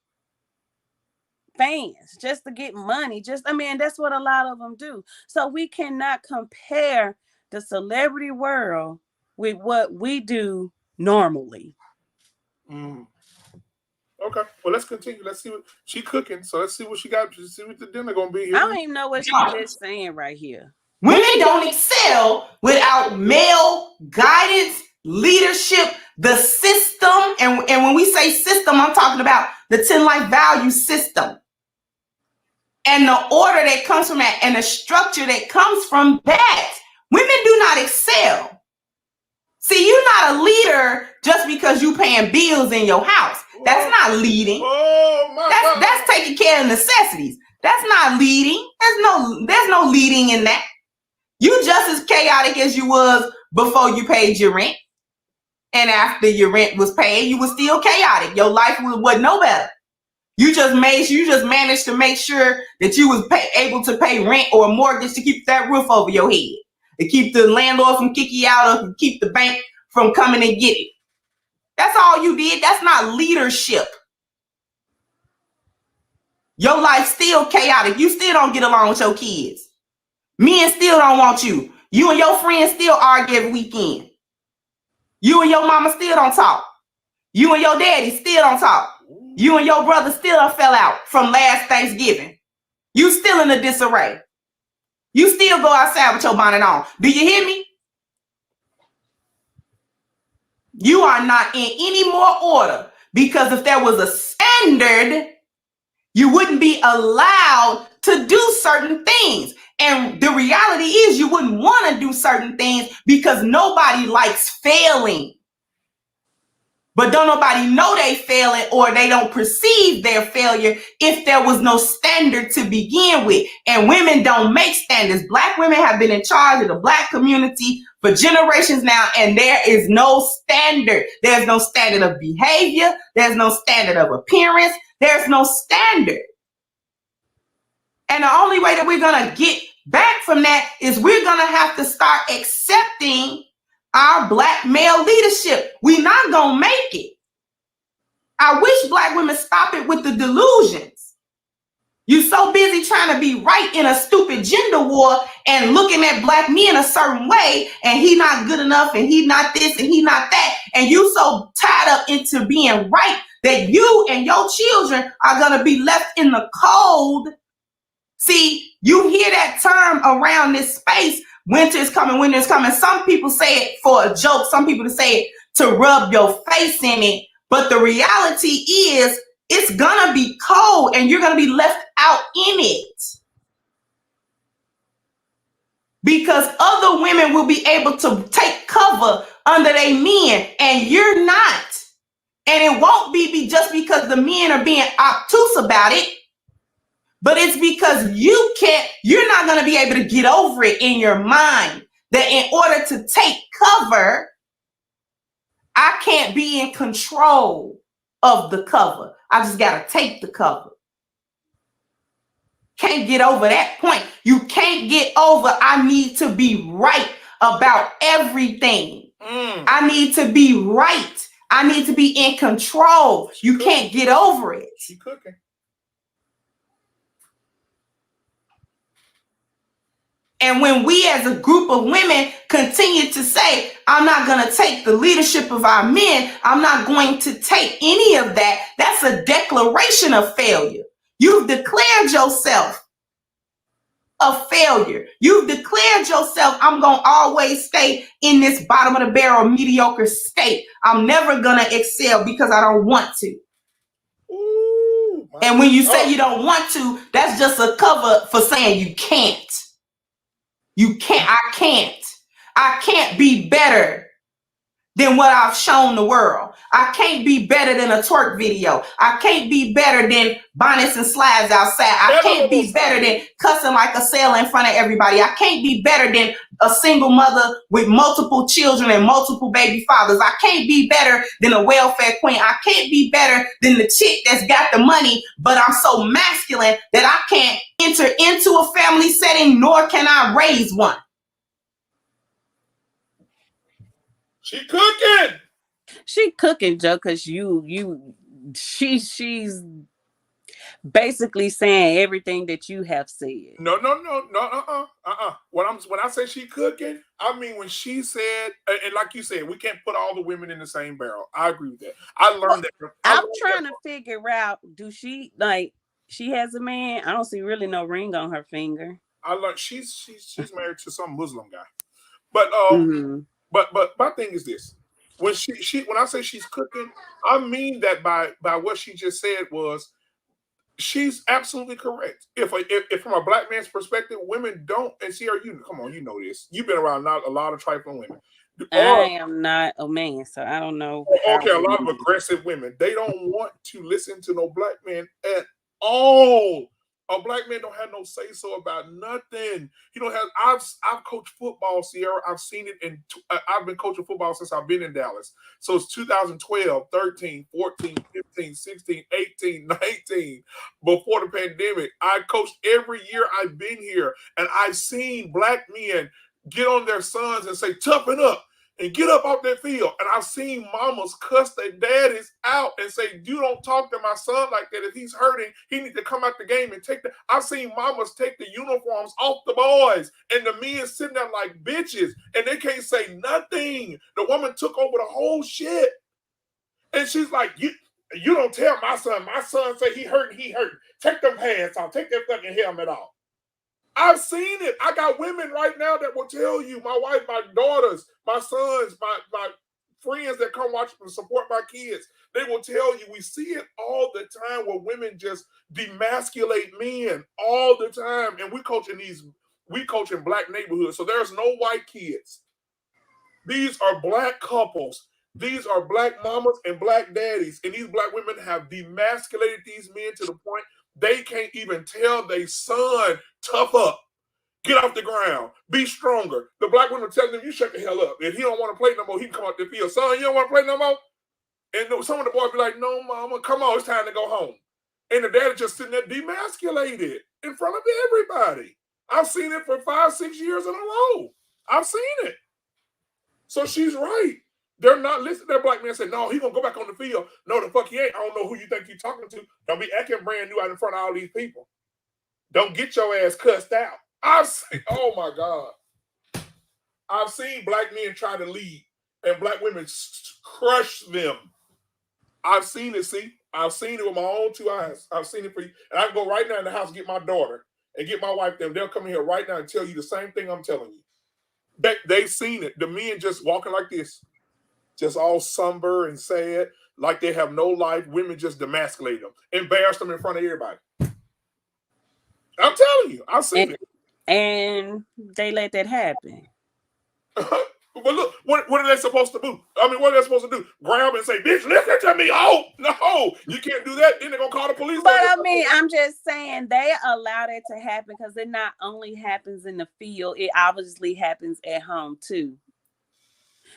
fans, just to get money. That's what a lot of them do. So we cannot compare the celebrity world with what we do normally. Okay. Well, let's continue. Let's see what she cooking. So let's see what she got. Let's see what the dinner gonna be here. I don't even know what she's just saying right here. Women don't excel without male guidance, leadership, the system. And when we say system, I'm talking about the 10 life value system. And the order that comes from that and the structure that comes from that. Women do not excel. See, you're not a leader just because you paying bills in your house. That's not leading. Oh my God. That's taking care of necessities. That's not leading. There's no leading in that. You just as chaotic as you was before you paid your rent. And after your rent was paid, you were still chaotic. Your life was no better. You just managed to make sure that you was able to pay rent or a mortgage to keep that roof over your head. To keep the landlord from kicking you out or keep the bank from coming and get it. That's all you did. That's not leadership. Your life's still chaotic. You still don't get along with your kids. Men still don't want you. You and your friends still argue every weekend. You and your mama still don't talk. You and your daddy still don't talk. You and your brother still done fell out from last Thanksgiving. You still in a disarray. You still go outside with your bonnet on. Do you hear me? You are not in any more order because if there was a standard, you wouldn't be allowed to do certain things. And the reality is you wouldn't want to do certain things because nobody likes failing. But don't nobody know they failing or they don't perceive their failure if there was no standard to begin with. And women don't make standards. Black women have been in charge of the Black community for generations now, and there is no standard. There's no standard of behavior. There's no standard of appearance. There's no standard. And the only way that we're going to get back from that is we're going to have to start accepting our Black male leadership. We're not going to make it. I wish Black women stop it with the delusions. You're so busy trying to be right in a stupid gender war and looking at Black men a certain way, and he not good enough, and he not this, and he not that, and you so tied up into being right that you and your children are going to be left in the cold. See, you hear that term around this space, winter is coming, winter is coming. Some people say it for a joke. Some people say it to rub your face in it. But the reality is it's going to be cold and you're going to be left out in it. Because other women will be able to take cover under their men and you're not. And it won't be just because the men are being obtuse about it. But it's because you're not going to be able to get over it in your mind that in order to take cover, I can't be in control of the cover. I just got to take the cover. Can't get over that point. You can't get over, I need to be right about everything. I need to be right. I need to be in control. You can't get over it. She cooking. And when we as a group of women continue to say, I'm not going to take the leadership of our men, I'm not going to take any of that, that's a declaration of failure. You've declared yourself a failure. You've declared yourself, I'm going to always stay in this bottom of the barrel mediocre state. I'm never going to excel because I don't want to. Ooh, and when you say you don't want to, that's just a cover for saying you can't. You can't. I can't be better than what I've shown the world. I can't be better than a twerk video. I can't be better than bonnets and slides outside. I can't be better than cussing like a sailor in front of everybody. I can't be better than a single mother with multiple children and multiple baby fathers. I can't be better than a welfare queen. I can't be better than the chick that's got the money, but I'm so masculine that I can't enter into a family setting, nor can I raise one. She cooking. She cooking, Joe, because she's basically saying everything that you have said. No. When I say she cooking, I mean when she said, and like you said, we can't put all the women in the same barrel. I agree with that. I learned that. I'm trying to figure out, do she she has a man? I don't see really no ring on her finger. I learned she's married to some Muslim guy. But but my thing is this. When when I say she's cooking, I mean that by what she just said was she's absolutely correct. If from a black man's perspective, women don't, and Sierra, come on, you know this. You've been around not a lot of trifling women. I am not a man, so I don't know. Okay, a lot of aggressive women. They don't want to listen to no black man at all. A black man don't have no say so about nothing. He don't have. I've coached football, Sierra. I've seen it, and I've been coaching football since I've been in Dallas. So it's 2012, 13, 14, 15, 16, 18, 19. Before the pandemic, I coached every year I've been here, and I've seen black men get on their sons and say, "Toughen up." And get up off that field. And I've seen mamas cuss their daddies out and say, you don't talk to my son like that. If he's hurting, he needs to come out the game and take the. I've seen mamas take the uniforms off the boys and the men sitting there like bitches and they can't say nothing. The woman took over the whole shit. And she's like, you don't tell my son. My son say he hurt. Take them pants off. Take that fucking helmet off. I've seen it. I got women right now that will tell you, my wife, my daughters, my sons, my friends that come watch and support my kids, they will tell you we see it all the time where women just demasculate men all the time. And we coach in black neighborhoods. So there's no white kids. These are black couples. These are black mamas and black daddies. And these black women have demasculated these men to the point they can't even tell their son, tough up, get off the ground, be stronger. The black women tell them, you shut the hell up. If he don't want to play no more, he can come out the field. Son, you don't want to play no more? And some of the boys be like, no, mama, come on, it's time to go home. And the dad is just sitting there demasculated in front of everybody. I've seen it for 5-6 years in a row. I've seen it. So she's right. They're not listening. That black man said, no, he's going to go back on the field. No, the fuck he ain't. I don't know who you think you're talking to. Don't be acting brand new out in front of all these people. Don't get your ass cussed out. Oh my God. I've seen black men try to lead and black women crush them. I've seen it, see? I've seen it with my own 2 eyes. I've seen it for you. And I can go right now in the house and get my daughter and get my wife there. They'll come in here right now and tell you the same thing I'm telling you. They've seen it. The men just walking like this. Just all somber and sad, like they have no life. Women just demasculate them, embarrass them in front of everybody. I'm telling you, I've seen it. And they let that happen. But look, what are they supposed to do? I mean, what are they supposed to do? Grab and say, bitch, listen to me. Oh, no, you can't do that. Then they're going to call the police. But I mean, I'm just saying they allow that to happen because it not only happens in the field, it obviously happens at home too.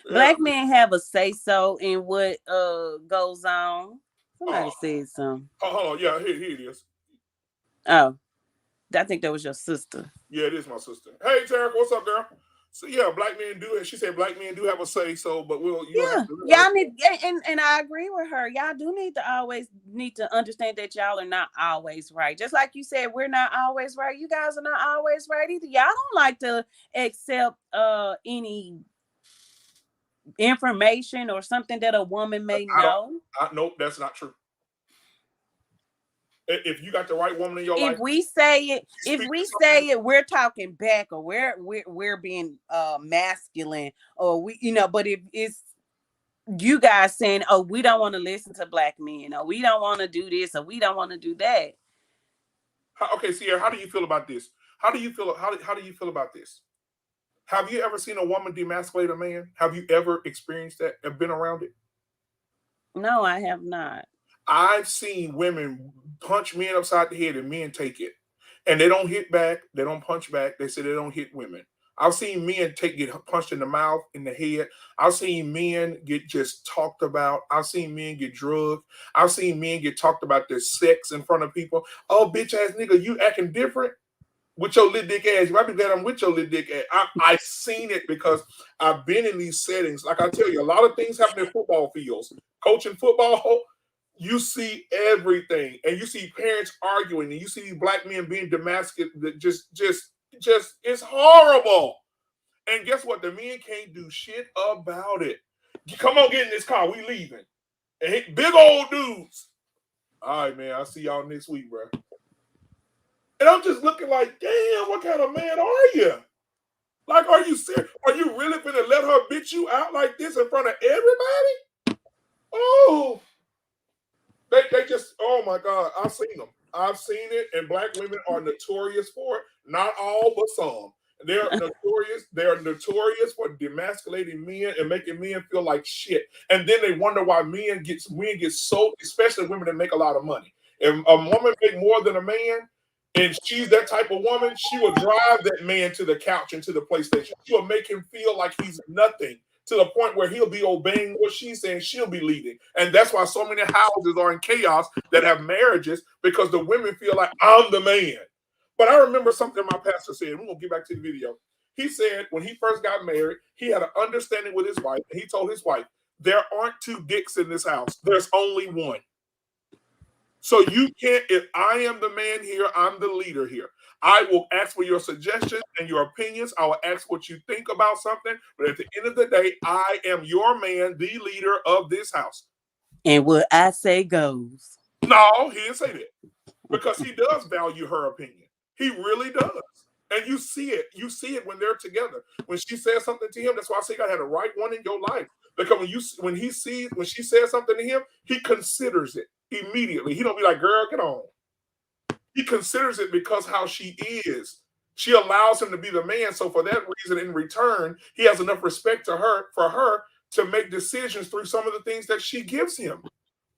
Black men have a say so in what goes on. Somebody said something. Hold on, yeah, here it is. Oh. I think that was your sister. Yeah, it is my sister. Hey, Tarek, what's up, girl? So yeah, black men do it. She said black men do have a say so, but you'll have Yeah, to realize. y'all need, and I agree with her. Y'all do need to understand that y'all are not always right. Just like you said, we're not always right. You guys are not always right either. Y'all don't like to accept any information or something that a woman may know. Nope, that's not true. If you got the right woman in your life, If we say it, we're talking back, or we're being masculine, or but if it's you guys saying, oh, we don't want to listen to black men, or we don't want to do this, or we don't want to do that. Okay, Sierra, how do you feel about this? How do you feel about this? Have you ever seen a woman demasculate a man? Have you ever experienced that? Have been around it? No, I have not. I've seen women punch men upside the head and men take it. And they don't hit back. They don't punch back. They say they don't hit women. I've seen men get punched in the mouth, in the head. I've seen men get just talked about. I've seen men get drugged. I've seen men get talked about their sex in front of people. Oh, bitch ass nigga, you acting different with your little dick ass. You might be glad I'm with your little dick ass. I've seen it because I've been in these settings. Like I tell you, a lot of things happen in football fields. Coaching football, you see everything, and you see parents arguing, and you see black men being demasculated. Just it's horrible. And guess what? The men can't do shit about it. Come on, get in this car. We leaving. And big old dudes. All right, man. I'll see y'all next week, bro. And I'm just looking like, damn, what kind of man are you? Like, are you serious? Are you really gonna let her bitch you out like this in front of everybody? Oh. They just, oh my God, I've seen them. I've seen it, and black women are notorious for it. Not all, but some. They're notorious. They're notorious for demasculating men and making men feel like shit. And then they wonder why men get so, especially women that make a lot of money. If a woman make more than a man, and she's that type of woman, she will drive that man to the couch and to the PlayStation. She will make him feel like he's nothing, to the point where he'll be obeying what she's saying, she'll be leading. And that's why so many houses are in chaos that have marriages, because the women feel like, I'm the man. But I remember something my pastor said. We're going to get back to the video. He said when he first got married, he had an understanding with his wife. And he told his wife, there aren't two dicks in this house. There's only one. So you can't, if I am the man here, I'm the leader here. I will ask for your suggestions and your opinions. I will ask what you think about something. But at the end of the day, I am your man, the leader of this house. And what I say goes. No, he didn't say that. Because he does value her opinion. He really does. And you see it. You see it when they're together. When she says something to him, that's why I say you gotta have the right one in your life. Because when she says something to him, he considers it immediately. He don't be like, girl, get on. He considers it because how she is. She allows him to be the man. So for that reason, in return, he has enough respect for her to make decisions through some of the things that she gives him.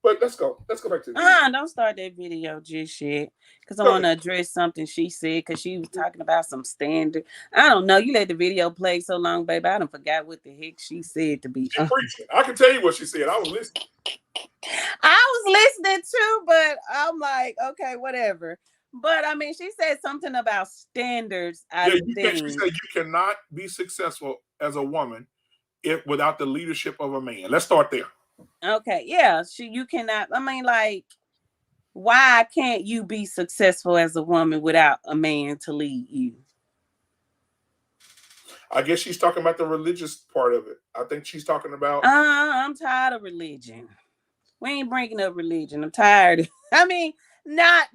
But let's go back to the video. Don't start that video just yet, because I want to address something she said, because she was talking about some standard. I don't know. You let the video play so long, baby. I done forgot what the heck she said, to be honest. I can tell you what she said. I was listening. I was listening too, but I'm like, okay, whatever. But I mean, she said something about standards. She said you cannot be successful as a woman without the leadership of a man. Let's start there. Okay, yeah. You cannot. I mean, like, why can't you be successful as a woman without a man to lead you? I guess she's talking about the religious part of it. I think she's talking about. I'm tired of religion. We ain't bringing up religion. I'm tired. I mean, not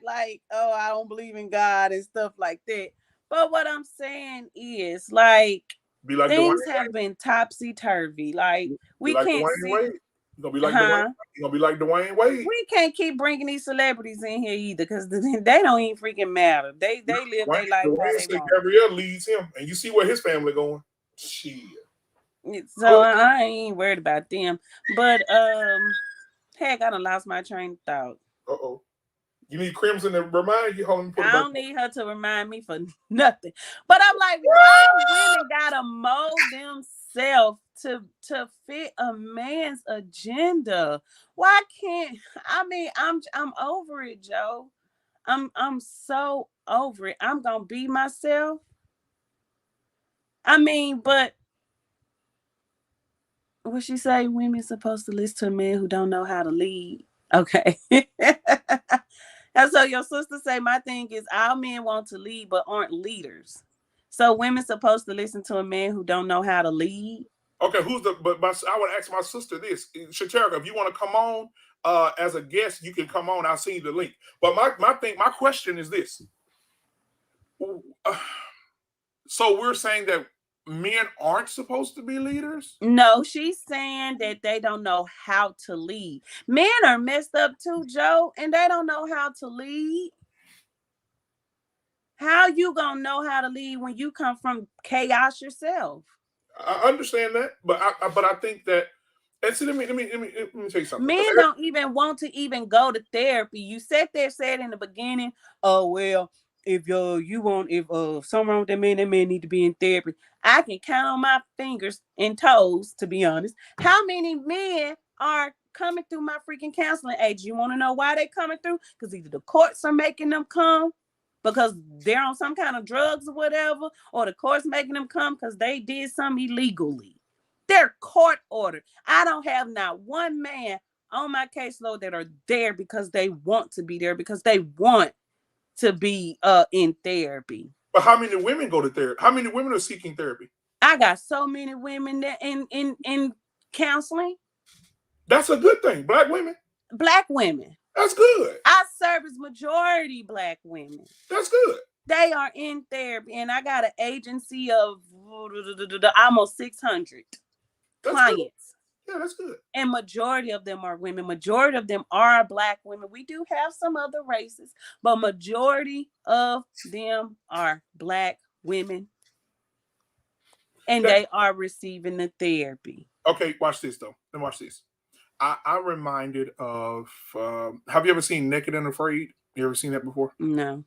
like, oh, I don't believe in God and stuff like that. But what I'm saying is, like things have been topsy-turvy. Like, we can't see. You're gonna be like Dewayne. You're gonna be like Dewayne Wade. We can't keep bringing these celebrities in here either, because they don't even freaking matter. They live their life how they want. Gabrielle leads him, and you see where his family going. Shit. So I ain't worried about them. But heck, I done lost my train of thought. Uh-oh. You need Crimson to remind you. I don't need her to remind me for nothing. But I'm like, why women gotta mold themselves to fit a man's agenda? Why can't, I mean, I'm over it, Joe. I'm so over it. I'm gonna be myself. I mean, but what she say? Women supposed to listen to a man who don't know how to lead. Okay. And so your sister say my thing is all men want to lead but aren't leaders. So women supposed to listen to a man who don't know how to lead. Okay, I would ask my sister this. Shaterka, if you want to come on as a guest, you can come on. I'll send you the link. But my question is this. So we're saying that men aren't supposed to be leaders? No, she's saying that they don't know how to lead. Men are messed up too, Joe, and they don't know how to lead. How you gonna know how to lead when you come from chaos yourself? I understand that, but I think that, and see, let me tell you something. Men don't even want to even go to therapy. You said in the beginning, oh well, if something wrong with that man need to be in therapy. I can count on my fingers and toes, to be honest, how many men are coming through my freaking counseling age. You want to know why they coming through? Because either the courts are making them come because they're on some kind of drugs or whatever, or the court's making them come because they did something illegally. They're court ordered. I don't have not one man on my caseload that are there because they want to be there, because they want to be in therapy. But how many women go to therapy? How many women are seeking therapy? I got so many women that in counseling. That's a good thing. Black women. Black women. That's good. I service majority Black women. That's good. They are in therapy, and I got an agency of almost 600 clients. Good. Yeah, that's good. And majority of them are women. Majority of them are Black women. We do have some other races, but majority of them are Black women. And they are receiving the therapy. Okay, watch this though. And watch this. I'm reminded of, have you ever seen Naked and Afraid? You ever seen that before? No.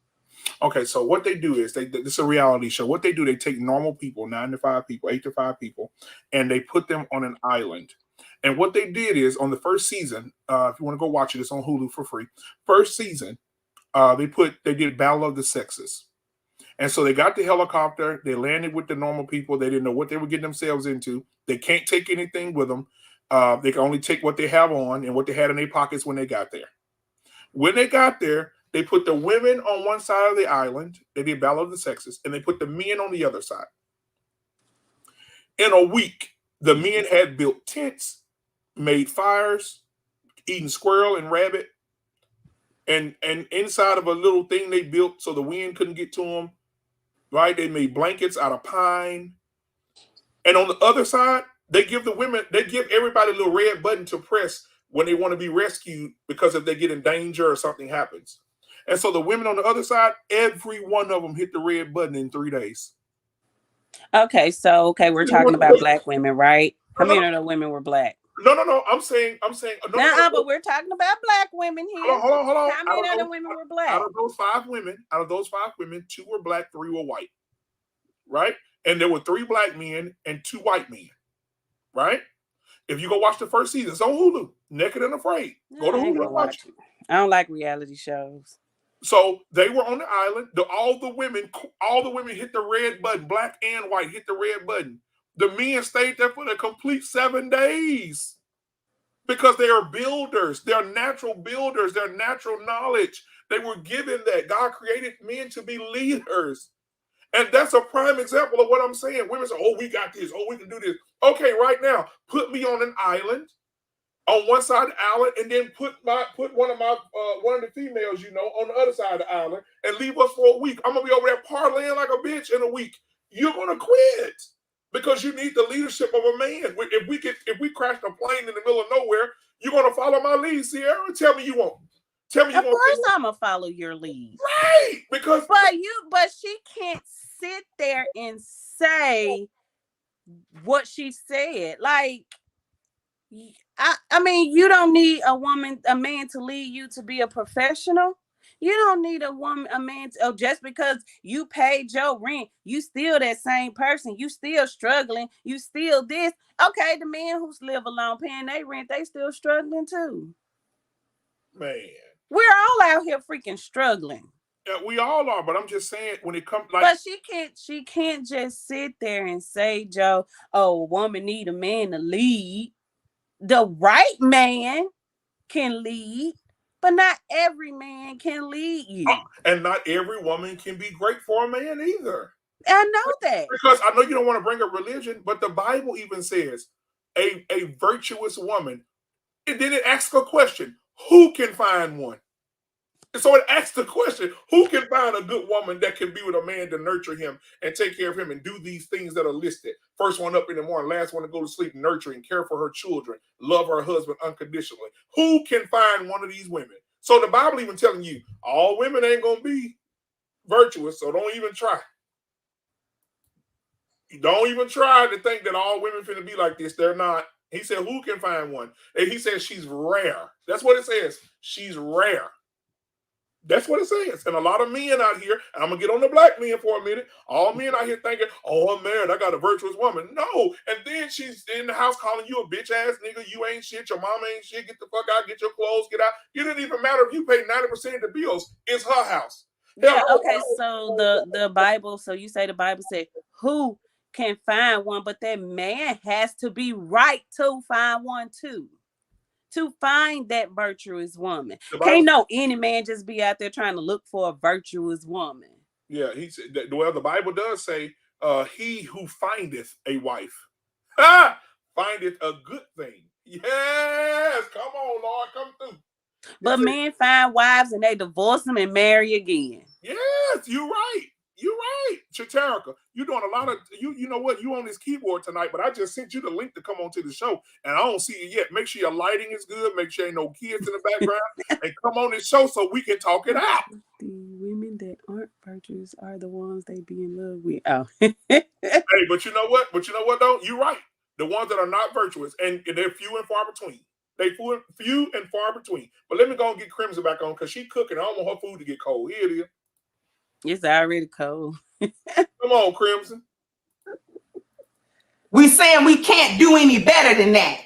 Okay, so what they do is, this is a reality show. What they do, they take normal people, 9 to 5 people, 8 to 5 people, and they put them on an island. And what they did is, on the first season, if you want to go watch it, it's on Hulu for free. First season, they did Battle of the Sexes. And so they got the helicopter, they landed with the normal people, they didn't know what they were getting themselves into. They can't take anything with them. They can only take what they have on and what they had in their pockets when they got there. When they got there, they put the women on one side of the island. They did Battle of the Sexes, and they put the men on the other side. In a week, the men had built tents, made fires, eating squirrel and rabbit, and inside of a little thing they built so the wind couldn't get to them. Right? They made blankets out of pine. And on the other side, they give everybody a little red button to press when they want to be rescued, because if they get in danger or something happens. And so the women on the other side, every one of them hit the red button in 3 days. Okay, we're talking about Black women, right? How many of the women were Black? No. I'm saying. But we're talking about Black women here. Hold on. How many of the women were Black? Out of those five women, 2 were Black, 3 were white. Right? And there were 3 Black men and 2 white men. Right? If you go watch the first season, it's on Hulu. Naked and Afraid. Go to Hulu and watch it. I don't like reality shows. So they were on the island. All the women hit the red button. Black and white hit the red button. The men stayed there for the complete 7 days because they are builders. They're natural builders. They're natural knowledge. They were given that. God created men to be leaders. And that's a prime example of what I'm saying. Women say, oh, we got this. Oh, we can do this. Okay, right now, put me on an island, on one side of the island, and then put one of the females, on the other side of the island, and leave us for a week. I'm gonna be over there parlaying like a bitch in a week. You're gonna quit because you need the leadership of a man. If we crash a plane in the middle of nowhere, you're gonna follow my lead, Sierra. Tell me you won't. Tell me you won't. Of course, I'm gonna follow your lead. Right, because but she can't sit there and say what she said. Like, I mean, you don't need a man to lead you to be a professional. You don't need a man just because you paid your rent, you still that same person. You still struggling. You still this. Okay, the men who live alone paying their rent, they still struggling too. Man. We're all out here freaking struggling. Yeah, we all are, but I'm just saying when it comes like. But she can't just sit there and say, Joe, oh, a woman need a man to lead. The right man can lead, but not every man can lead you. And not every woman can be great for a man either. I know that. Because I know you don't want to bring up religion, but the Bible even says a virtuous woman. And then it asks a question: who can find one? And so it asks the question: who can find a good woman that can be with a man to nurture him and take care of him and do these things that are listed? First one up in the morning, last one to go to sleep, nurturing, care for her children, love her husband unconditionally. Who can find one of these women? So the Bible even telling you all women ain't gonna be virtuous, so don't even try. Don't even try to think that all women finna be like this. They're not. He said, who can find one? And he says she's rare. That's what it says. She's rare. That's what it says. And a lot of men out here, and I'm going to get on the black men for a minute. All men out here thinking, oh, I'm married. I got a virtuous woman. No. And then she's in the house calling you a bitch ass nigga. You ain't shit. Your mama ain't shit. Get the fuck out. Get your clothes. Get out. It didn't even matter if you pay 90% of the bills. It's her house. Yeah. Okay. So the Bible, so you say the Bible said, who can find one, but that man has to be right to find one too. To find that virtuous woman. Can't no any man just be out there trying to look for a virtuous woman. Yeah, he said, well, the Bible does say, he who findeth a wife, findeth a good thing. Yes, come on, Lord, come through. But men find wives and they divorce them and marry again. Yes, you're right. You're right, Chaterica. You're doing a lot of you know what? You on this keyboard tonight, but I just sent you the link to come on to the show, and I don't see it yet. Make sure your lighting is good. Make sure ain't no kids in the background, and come on this show so we can talk it out. The women that aren't virtuous are the ones they be in love with. Oh, hey, but you know what? But you know what though? You're right. The ones that are not virtuous, and they're few and far between. They few and far between. But let me go and get Crimson back on because she's cooking. I don't want her food to get cold. Here it is. It's already cold. Come on, Crimson. We saying we can't do any better than that.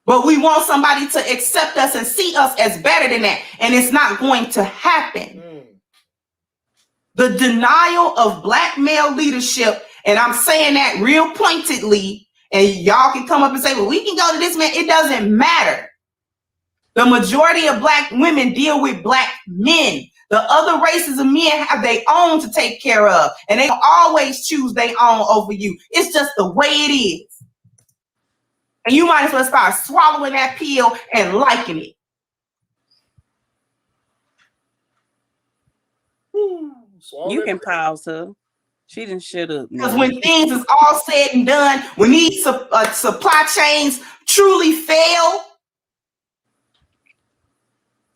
But we want somebody to accept us and see us as better than that. And it's not going to happen. The denial of black male leadership, and I'm saying that real pointedly, and y'all can come up and say, well, we can go to this man. It doesn't matter. The majority of black women deal with black men. The other races of men have their own to take care of, and they always choose their own over you. It's just the way it is. And you might as well start swallowing that pill and liking it. You can pause her. She didn't shut up. Because when things is all said and done, when these supply chains truly fail,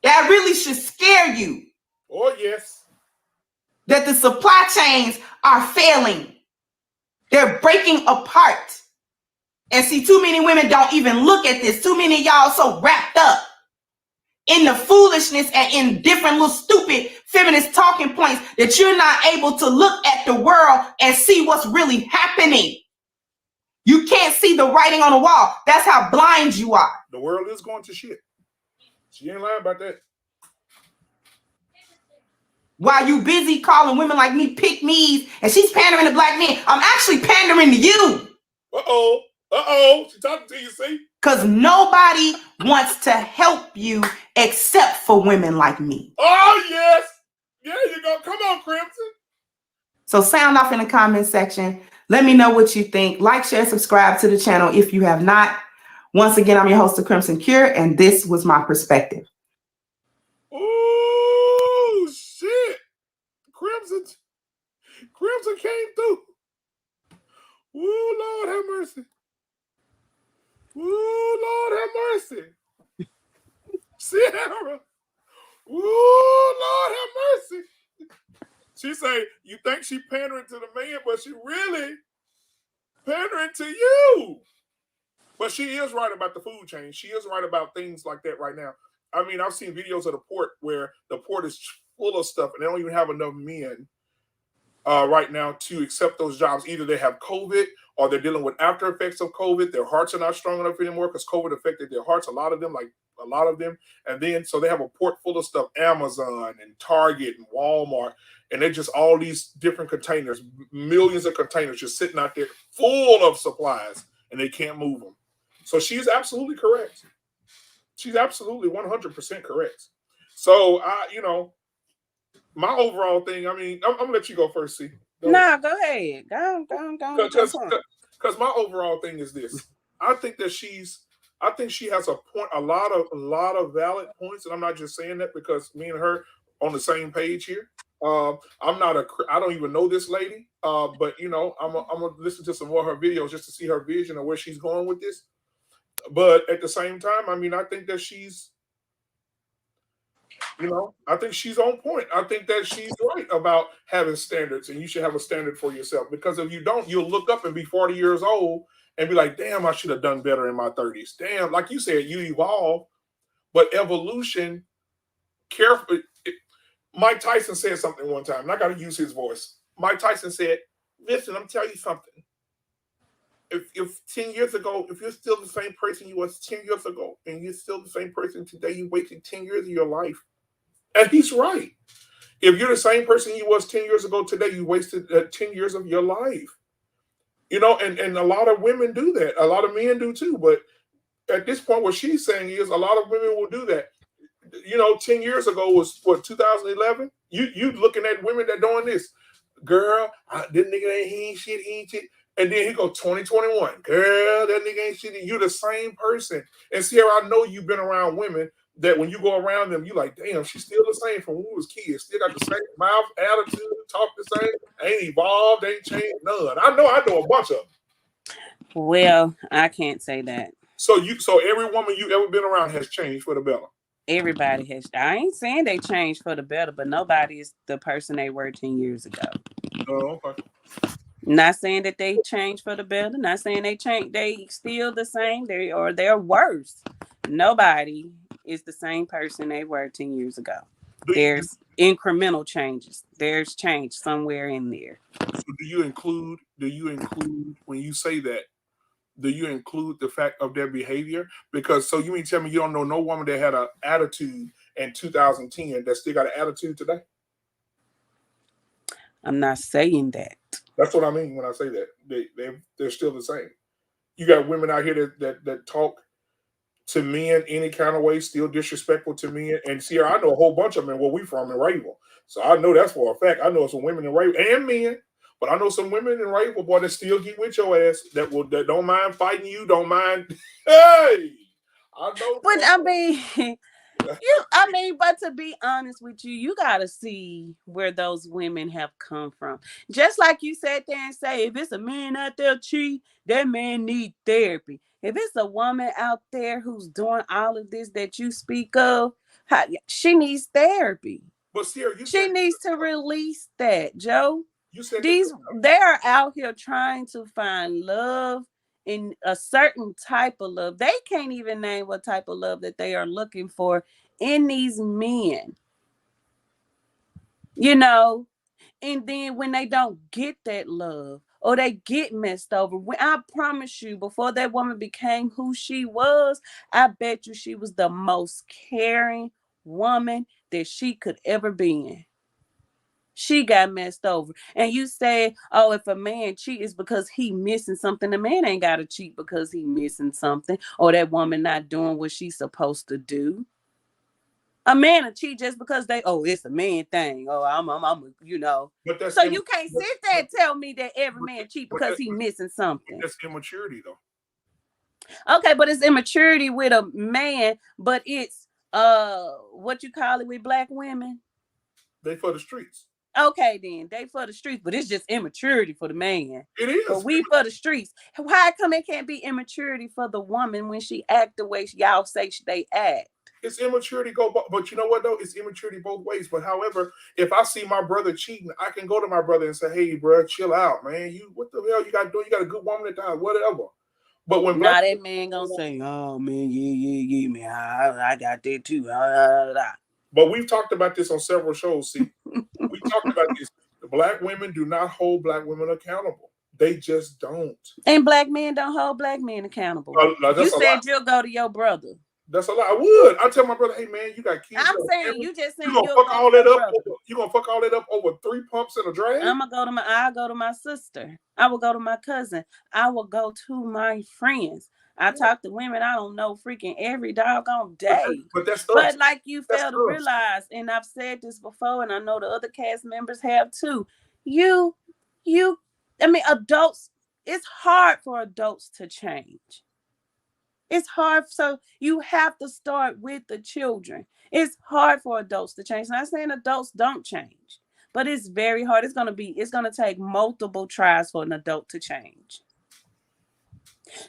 that really should scare you. Oh, yes. That the supply chains are failing. They're breaking apart. And see, too many women don't even look at this. Too many of y'all so wrapped up in the foolishness and in different little stupid feminist talking points that you're not able to look at the world and see what's really happening. You can't see the writing on the wall. That's how blind you are. The world is going to shit. She ain't lying about that. While you busy calling women like me pick-me's and she's pandering to black men, I'm actually pandering to you. Uh-oh. Uh-oh. She's talking to you, see? Because nobody wants to help you except for women like me. Oh, yes. There you go. Come on, Crimson. So sound off in the comment section. Let me know what you think. Like, share, subscribe to the channel if you have not. Once again, I'm your host of Crimson Cure, and this was my perspective. Oh, shit. Crimson came through. Oh, Lord have mercy. Oh, Lord have mercy. Sierra. Oh, Lord have mercy. She say, you think she pandering to the man, but she really pandering to you. But she is right about the food chain. She is right about things like that right now. I mean, I've seen videos of the port where the port is full of stuff and they don't even have enough men right now to accept those jobs. Either they have COVID or they're dealing with after effects of COVID. Their hearts are not strong enough anymore because COVID affected their hearts. A lot of them, like a lot of them. And then so they have a port full of stuff, Amazon and Target and Walmart, and they're just all these different containers, millions of containers just sitting out there full of supplies, and they can't move them. So she's absolutely correct. She's absolutely 100% correct. So my overall thing, I mean, I'm gonna let you go first, see. Nah, go ahead. Go with your point. Because my overall thing is this. I think she has a point, a lot of valid points, and I'm not just saying that because me and her on the same page here. I don't even know this lady, but I'm gonna listen to some more of her videos just to see her vision of where she's going with this. But at the same time, I mean, I think that she's I think she's on point. I think that she's right about having standards, and you should have a standard for yourself. Because if you don't, you'll look up and be 40 years old and be like, damn, I should have done better in my 30s. Damn, like you said, you evolve, but evolution, careful. Mike Tyson said something one time, and I got to use his voice. Mike Tyson said, listen, I'm telling you something. If 10 years ago, if you're still the same person you was 10 years ago, and you're still the same person today, you wasted 10 years of your life. And he's right. If you're the same person you was 10 years ago today, you wasted 10 years of your life. And a lot of women do that. A lot of men do too. But at this point, what she's saying is a lot of women will do that. 10 years ago was what, 2011? You looking at women that doing this. Girl, this nigga he ain't shit. And then he go 2021. Girl, that nigga ain't shit. You the same person. And Sierra, I know you've been around women that when you go around them, you like, damn, she's still the same from when we was kids. Still got the same mouth, attitude, talk the same. Ain't evolved, ain't changed, none. I know a bunch of them. Well, I can't say that. So every woman you ever been around has changed for the better. Everybody has. I ain't saying they changed for the better, but nobody is the person they were 10 years ago. Oh, okay. Not saying that they changed for the better. Not saying they changed. They still the same. They're worse. Nobody is the same person they were 10 years ago. There's incremental changes. There's change somewhere in there. So do you include when you say that? Do you include the fact of their behavior? Because so you mean tell me you don't know no woman that had an attitude in 2010 that still got an attitude today? I'm not saying that. That's what I mean when I say that. They're still the same. You got women out here that talk to men any kind of way, still disrespectful to men. And see, I know a whole bunch of men where we from in Rayville. So I know that's for a fact. I know some women in Rayville and men, but I know some women in Rayville, boy, that still get with your ass, that don't mind fighting you, don't mind. Hey, I know. But I mean, but to be honest with you, you got to see where those women have come from. Just like you sat there and say, if it's a man out there cheat, that man need therapy. If it's a woman out there who's doing all of this that you speak of, she needs therapy. But Sierra, she needs to release that, Joe. You said they are out here trying to find love in a certain type of love. They can't even name what type of love that they are looking for in these men. And then when they don't get that love or they get messed over, I promise you, before that woman became who she was, I bet you she was the most caring woman that she could ever be in. She got messed over. And you say, oh, if a man cheat, it's because he missing something. The man ain't got to cheat because he missing something or that woman not doing what she's supposed to do. A man will cheat just because it's a man thing. Oh, I'm So you can't sit there and tell me that every man cheat because he missing something. That's immaturity, though. Okay, but it's immaturity with a man, but it's what you call it with black women? They for the streets. Okay, then they for the streets, but it's just immaturity for the man. It is. But we for the streets. Why come it can't be immaturity for the woman when she act the way y'all say they act? It's immaturity but you know what though? It's immaturity both ways. But however, if I see my brother cheating, I can go to my brother and say, "Hey, bro, chill out, man. What the hell you got to do? You got a good woman at time, whatever." But when that man gonna say, "Oh man, yeah, man, I got that too." But we've talked about this on several shows. See, we talked about this. The black women do not hold black women accountable. They just don't. And black men don't hold black men accountable. You said you'll go to your brother. That's a lot. I would. I tell my brother, hey man, you got kids. I'm saying you just You saying gonna you'll fuck go all to that your up? brother. You gonna fuck all that up over 3 pumps and a drag? I'll go to my sister. I will go to my cousin. I will go to my friends. I talk to women I don't know freaking every doggone day. But that's us. But like you That's fail to us. realize, and I've said this before, and I know the other cast members have too. You, I mean, adults, it's hard for adults to change. It's hard. So you have to start with the children. It's hard for adults to change. Not saying adults don't change, but it's very hard. It's gonna take multiple tries for an adult to change.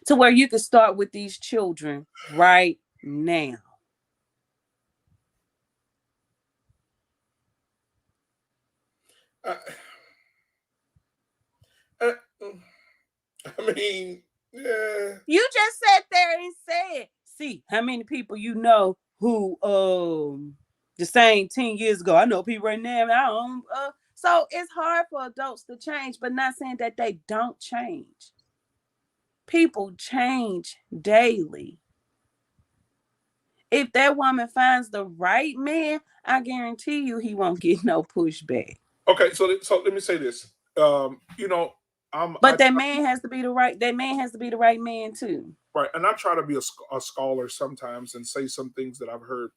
To where you can start with these children right now. I, I, I mean, yeah. You just sat there and said, see how many people you know who the same 10 years ago. I know people right now. I don't so it's hard for adults to change, but not saying that they don't change. People change daily. If that woman finds the right man, I guarantee you he won't get no pushback. Okay, so let me say this. You know, But that man has to be the right. That man has to be the right man too. right, and I try to be a scholar sometimes and say some things that I've heard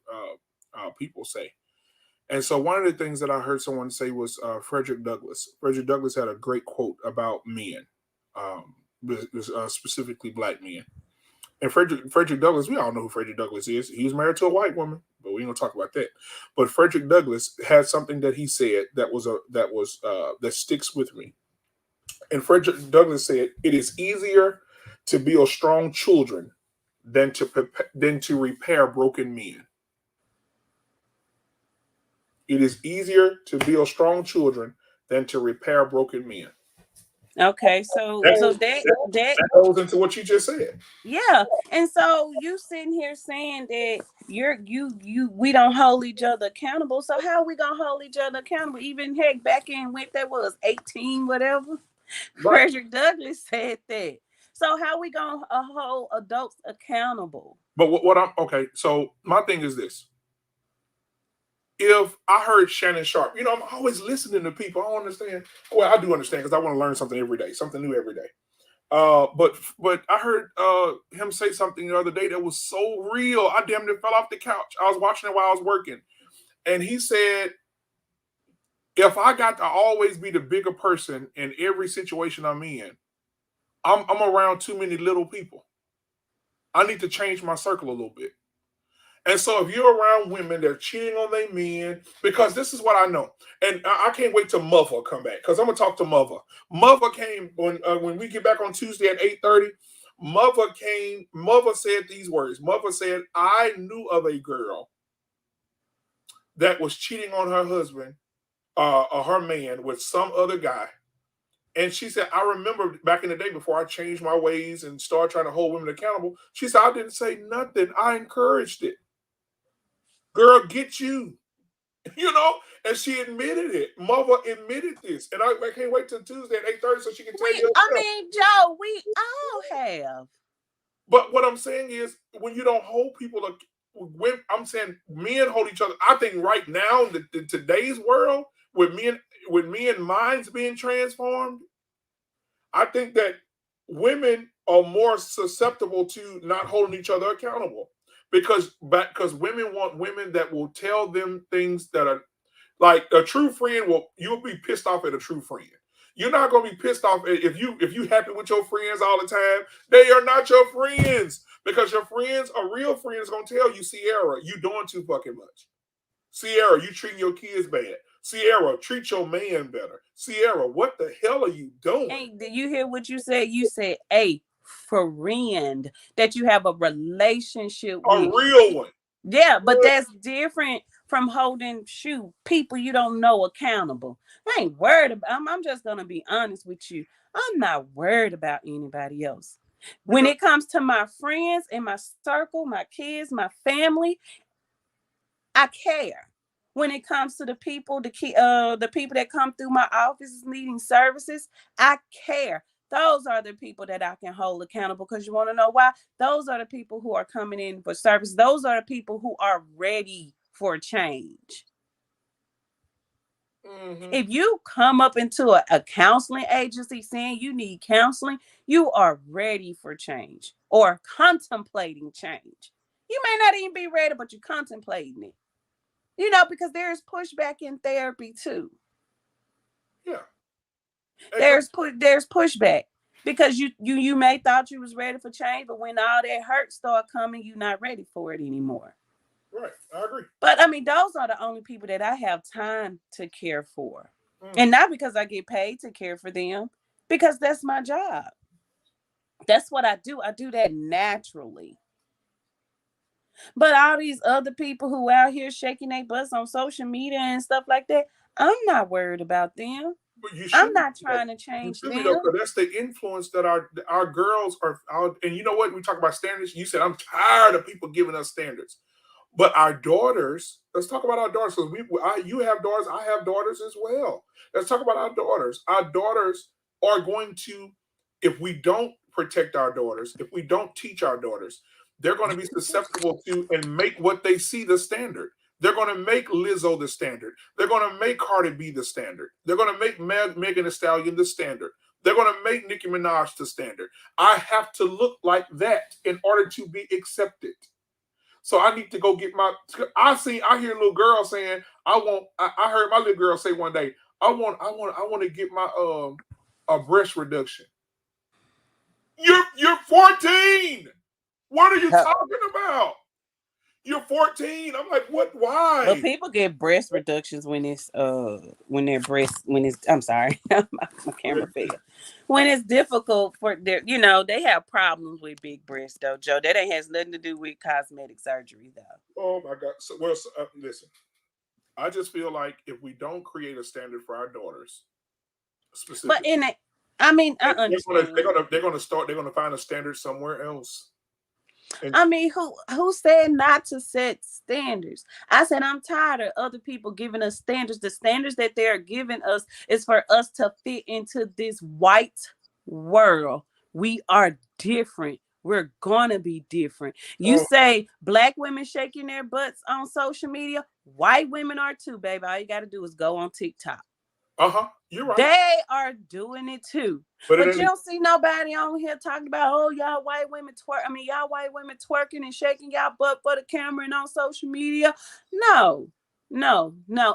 people say. And so one of the things that I heard someone say was Frederick Douglass. Frederick Douglass had a great quote about men, specifically black men. And Frederick Douglass, we all know who Frederick Douglass is. He was married to a white woman, but we ain't gonna talk about that. But Frederick Douglass had something that he said that sticks with me. And Frederick Douglass said, "It is easier to build strong children than to repair broken men." It is easier to build strong children than to repair broken men. Okay, so that That goes into what you just said. yeah, and so you sitting here saying that we don't hold each other accountable. So how are we gonna hold each other accountable? Even heck, back in when that was 18, whatever. Right. Frederick Douglass said that. So how we gonna hold adults accountable? But what I'm okay. So my thing is this: if I heard Shannon Sharp, I'm always listening to people. I don't understand. Well, I do understand because I want to learn something every day, something new every day. But I heard him say something the other day that was so real. I damn near fell off the couch. I was watching it while I was working, and he said, "If I got to always be the bigger person in every situation I'm in, I'm around too many little people. I need to change my circle a little bit." And so if you're around women that are cheating on their men, because this is what I know, and I can't wait till Mother come back because I'm gonna talk to Mother. Mother came when we get back on Tuesday at 8:30. Mother came. Mother said these words. Mother said, "I knew of a girl that was cheating on her husband or her man with some other guy." And she said, "I remember back in the day before I changed my ways and started trying to hold women accountable." She said, "I didn't say nothing. I encouraged it. Girl, get you." And she admitted it. Mother admitted this. And I can't wait till Tuesday at 8:30 so she can tell you. Joe, we all have. But what I'm saying is when you don't hold people, when I'm saying men hold each other. I think right now in today's world with men minds being transformed, I think that women are more susceptible to not holding each other accountable because women want women that will tell them things that are like a true friend. You'll be pissed off at a true friend. You're not gonna be pissed off if you happy with your friends all the time. They are not your friends because your friends, a real friend, is gonna tell you, Sierra, you doing too fucking much. Sierra, you treating your kids bad. Sierra, treat your man better. Sierra, what the hell are you doing? Hey, did you hear what you said? You said a friend that you have a relationship with. A real one. Yeah, but that's different from holding people you don't know accountable. I ain't worried about. I'm just gonna be honest with you. I'm not worried about anybody else. When it comes to my friends and my circle, my kids, my family, I care. When it comes to the people that come through my offices needing services, I care. Those are the people that I can hold accountable, because you want to know why? Those are the people who are coming in for service. Those are the people who are ready for change. Mm-hmm. If you come up into a counseling agency saying you need counseling, you are ready for change or contemplating change. You may not even be ready, but you're contemplating it. You know, because there's pushback in therapy too. Yeah. There's pushback because you may thought you was ready for change, but when all that hurt start coming, you're not ready for it anymore. Right, I agree. But I mean, those are the only people that I have time to care for. Mm. And not because I get paid to care for them, because that's my job. That's what I do. I do that naturally. But all these other people who out here shaking their butts on social media and stuff like that, I'm not worried about them. But you I'm should not be, though. trying to You change should be, them. though, because that's the influence that our girls are out. And you know what? We talk about standards. You said, I'm tired of people giving us standards. But our daughters, let's talk about our daughters. Because you have daughters, I have daughters as well. Let's talk about our daughters. Our daughters are going to, if we don't protect our daughters, if we don't teach our daughters, they're going to be susceptible to and make what they see the standard. They're going to make Lizzo the standard. They're going to make Cardi B the standard. They're going to make Megan Thee Stallion the standard. They're going to make Nicki Minaj the standard. I have to look like that in order to be accepted. So I need to go get my. I hear a little girl saying, I heard my little girl say one day, I want to get my a breast reduction. You're 14. What are you talking about? You're 14. I'm like, what? Why? Well, people get breast reductions when it's I'm sorry, my camera failed. When it's difficult for their, they have problems with big breasts though, Joe. That has nothing to do with cosmetic surgery though. Oh my God. Listen. I just feel like if we don't create a standard for our daughters, specifically, but I understand. They're gonna find a standard somewhere else. And I mean, who said not to set standards? I said I'm tired of other people giving us standards. The standards that they're giving us is for us to fit into this white world. We are different. We're gonna be different. You say black women shaking their butts on social media, white women are too, baby. All you gotta do is go on TikTok. You're right. They are doing it too. But you don't see nobody on here talking about, oh, y'all white women twerking and shaking y'all butt for the camera and on social media. No. And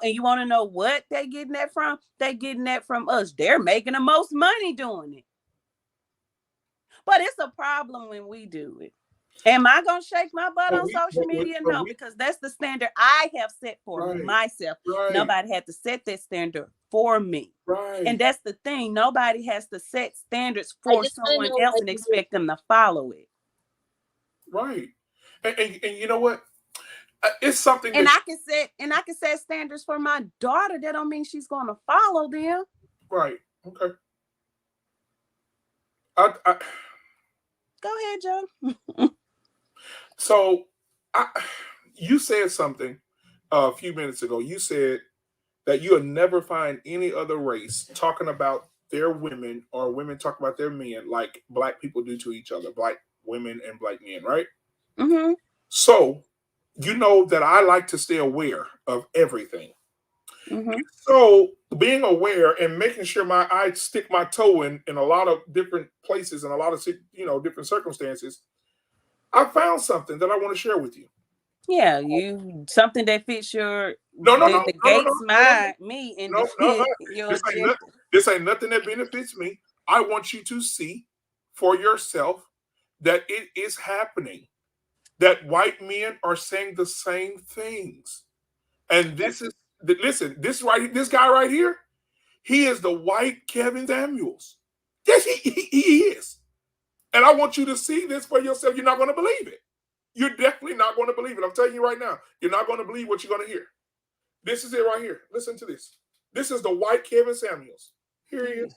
you want to know what they getting that from? They getting that from us. They're making the most money doing it. But it's a problem when we do it. Am I going to shake my butt on social media? No, because that's the standard I have set for myself. Right. Nobody had to set that standard for me. Right. And that's the thing. Nobody has to set standards for someone else and expect them to follow it. Right. And you know what? It's something and I can set standards for my daughter. That don't mean she's going to follow them. Right. Okay. Go ahead, Joe. So, you said something a few minutes ago. You said that you'll never find any other race talking about their women or women talk about their men like black people do to each other, black women and black men, right? Mm-hmm. So, you know that I like to stay aware of everything. Mm-hmm. So, being aware and making sure I stick my toe in a lot of different places and a lot of different circumstances, I found something that I want to share with you. Yeah, something that fits your me and your agenda. This ain't nothing that benefits me. I want you to see for yourself that it is happening. That white men are saying the same things. And this guy right here, he is the white Kevin Samuels. Yes, he is. And I want you to see this for yourself. You're not going to believe it. You're definitely not going to believe it. I'm telling you right now. You're not going to believe what you're going to hear. This is it right here. Listen to this. This is the white Kevin Samuels. Here he is.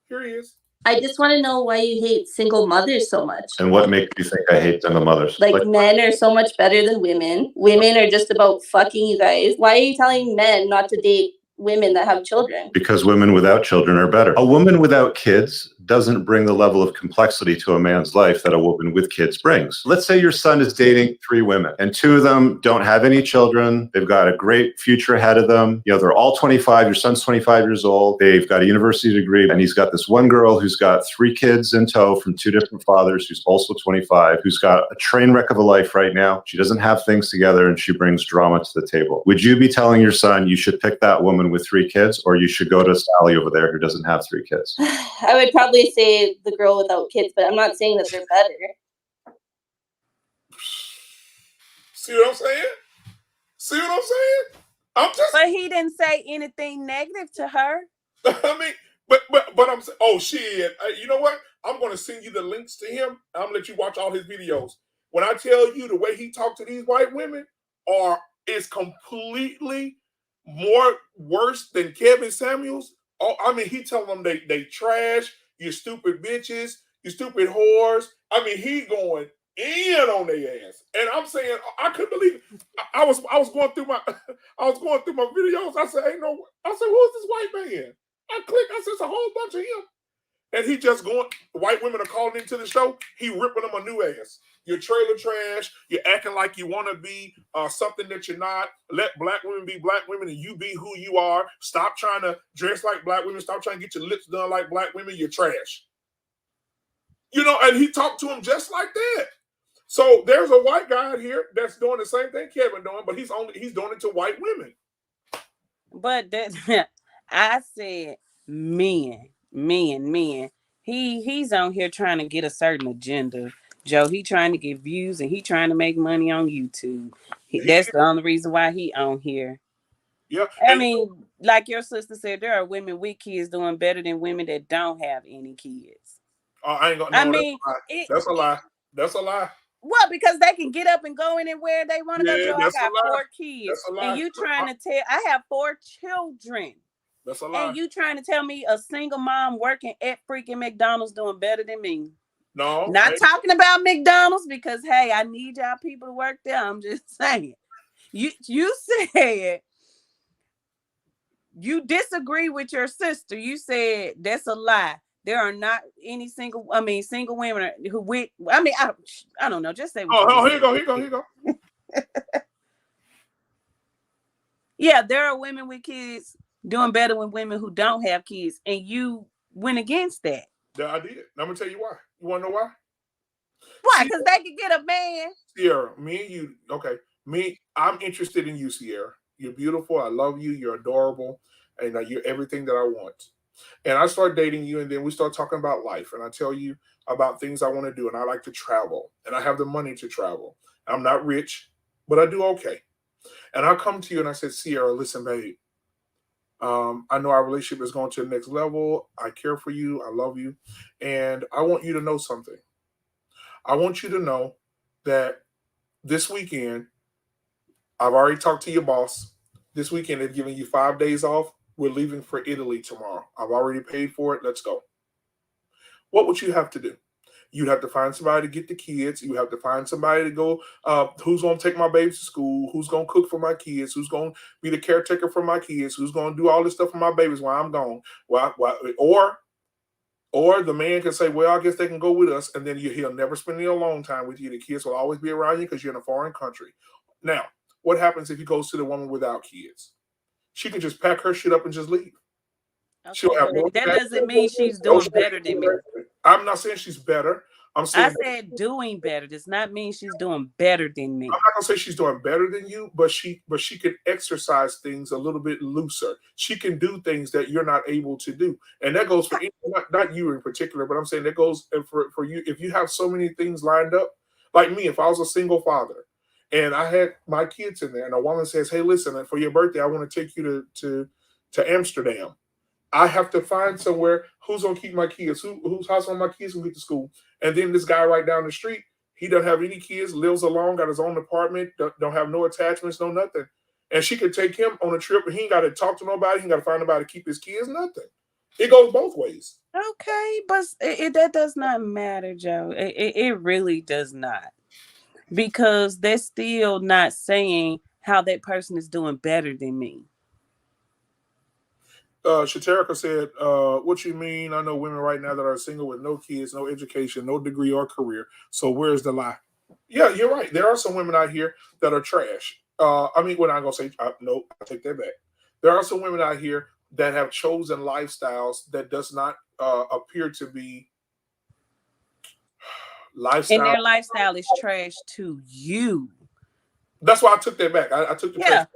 Here he is. I just want to know why you hate single mothers so much. And what makes you think I hate single mothers? Like men are so much better than women. Women are just about fucking you guys. Why are you telling men not to date women that have children? Because women without children are better. A woman without kids doesn't bring the level of complexity to a man's life that a woman with kids brings. Let's say your son is dating 3 women and 2 of them don't have any children. They've got a great future ahead of them. You know, they're all 25. Your son's 25 years old. They've got a university degree, and he's got this one girl who's got 3 kids in tow from 2 different fathers, who's also 25, who's got a train wreck of a life right now. She doesn't have things together, and she brings drama to the table. Would you be telling your son you should pick that woman with 3 kids, or you should go to Sally over there who doesn't have 3 kids? I would probably say the girl without kids, but I'm not saying that they're better. See what I'm saying? See what I'm saying? I'm just. But he didn't say anything negative to her. I mean, but I'm saying, oh shit! You know what? I'm going to send you the links to him. I'm going to let you watch all his videos. When I tell you the way he talked to these white women is completely more worse than Kevin Samuels. Oh, I mean, he telling them they trash, you stupid bitches, you stupid whores. I mean, he going in on their ass, and I'm saying I couldn't believe it. I was going through my videos. I said, "Ain't no." I said, "Who's this white man?" I clicked. I said, "It's a whole bunch of him," and he just going. White women are calling into the show. He ripping them a new ass. You're trailer trash. You're acting like you want to be something that you're not. Let black women be black women and you be who you are. Stop trying to dress like black women. Stop trying to get your lips done like black women. You're trash. You know, and he talked to him just like that. So there's a white guy out here that's doing the same thing Kevin doing, but he's doing it to white women. But that I said men. He's on here trying to get a certain agenda. Joe, he trying to get views and he trying to make money on YouTube. That's the only reason why he on here. Yeah. I mean, like your sister said, there are women with kids doing better than women that don't have any kids. I ain't gonna. No, that's a lie. That's a lie. Well, because they can get up and go anywhere they want to go. Joe, I got 4 kids, and you trying to tell I have 4 children. That's a lie. And you trying to tell me a single mom working at freaking McDonald's doing better than me? No. Not talking about McDonald's because, hey, I need y'all people to work there. I'm just saying. You said you disagree with your sister. You said that's a lie. There are not any single women who with. I mean, I don't know. Just say. Here you go. Yeah, there are women with kids doing better than women who don't have kids, and you went against that. Yeah, I did. I'm gonna tell you why. You want to know why? Why? Because they can get a man. Sierra, me and you. Okay, I'm interested in you, Sierra. You're beautiful. I love you. You're adorable, and you're everything that I want. And I start dating you, and then we start talking about life, and I tell you about things I want to do, and I like to travel, and I have the money to travel. I'm not rich, but I do okay. And I come to you and I said, Sierra, listen, babe, I know our relationship is going to the next level. I care for you. I love you. And I want you to know something. I want you to know that this weekend, I've already talked to your boss. This weekend, they've given you 5 days off. We're leaving for Italy tomorrow. I've already paid for it. Let's go. What would you have to do? You'd have to find somebody to get the kids. You have to find somebody to go, who's going to take my babies to school, who's going to cook for my kids, who's going to be the caretaker for my kids, who's going to do all this stuff for my babies while I'm gone. Or the man can say, well, I guess they can go with us, and then he'll never spend any alone time with you. The kids will always be around you because you're in a foreign country. Now, what happens if he goes to the woman without kids? She can just pack her shit up and just leave. Okay, that doesn't mean she's doing better than me. I'm not saying she's better. I said doing better does not mean she's doing better than me. I'm not gonna say she's doing better than you, but she can exercise things a little bit looser. She can do things that you're not able to do, and that goes for not you in particular, but I'm saying that goes for you. If you have so many things lined up, like me, if I was a single father and I had my kids in there, and a woman says, "Hey, listen, for your birthday, I want to take you to Amsterdam." I have to find somewhere who's gonna keep my kids, whose house on my kids can get to school. And then this guy right down the street, he doesn't have any kids, lives alone, got his own apartment, don't have no attachments, no nothing. And she could take him on a trip, and he ain't got to talk to nobody, he ain't got to find nobody to keep his kids, nothing. It goes both ways. Okay, but that does not matter, Joe. It really does not. Because they're still not saying how that person is doing better than me. Shaterica said, what you mean? I know women right now that are single with no kids, no education, no degree or career. So where's the lie? Yeah, you're right. There are some women out here that are trash. I mean, we're not going to say, no, I take that back. There are some women out here that have chosen lifestyles that does not appear to be lifestyle. And their lifestyle is trash to you. That's why I took that back. I took the trash.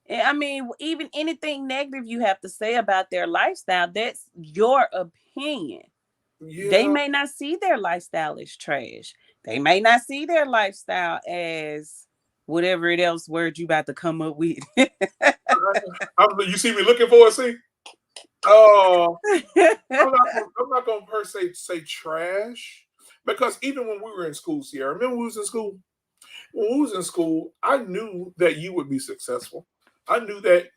I mean, even anything negative you have to say about their lifestyle, that's your opinion. Yeah. They may not see their lifestyle as trash. They may not see their lifestyle as whatever it else word you about to come up with. You see me looking for it, see? Oh, I'm not going to per se say trash, because even when we were in school, Sierra, remember when we was in school? When we was in school, I knew that you would be successful. I knew that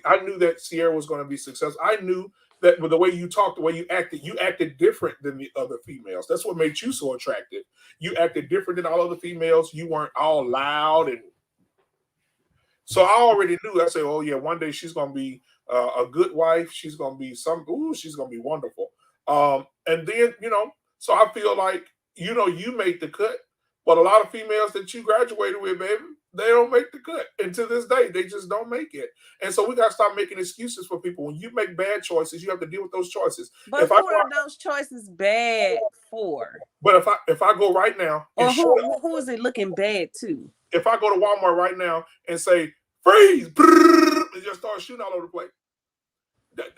I knew that Sierra was going to be successful. I knew that with the way you talked, the way you acted different than the other females. That's what made you so attractive. You acted different than all other females. You weren't all loud. And so I already knew. I said, oh yeah, one day she's going to be a good wife. She's going to be she's going to be wonderful. And then, so I feel like, you made the cut, but a lot of females that you graduated with, baby, they don't make the cut. And to this day, they just don't make it. And so we got to stop making excuses for people. When you make bad choices, you have to deal with those choices. But who are those choices bad for? But if I go right now, or who is it looking bad to? If I go to Walmart right now and say, freeze, and just start shooting all over the place,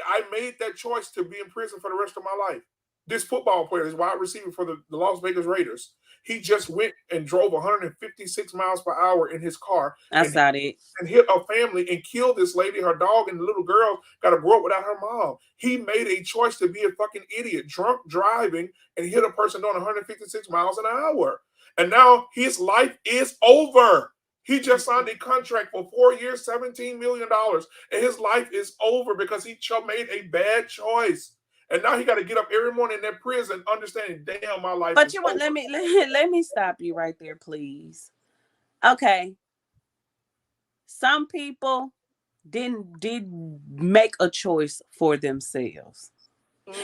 I made that choice to be in prison for the rest of my life. This football player, this wide receiver for the Las Vegas Raiders, he just went and drove 156 miles per hour in his car. I saw it. And hit a family and killed this lady, her dog, and the little girl got to grow up without her mom. He made a choice to be a fucking idiot, drunk driving, and hit a person doing 156 miles an hour. And now his life is over. He just signed a contract for 4 years, $17 million, and his life is over because he made a bad choice. And now he got to get up every morning in that prison, understanding, damn, my life. But let me stop you right there, please. Okay, some people did make a choice for themselves,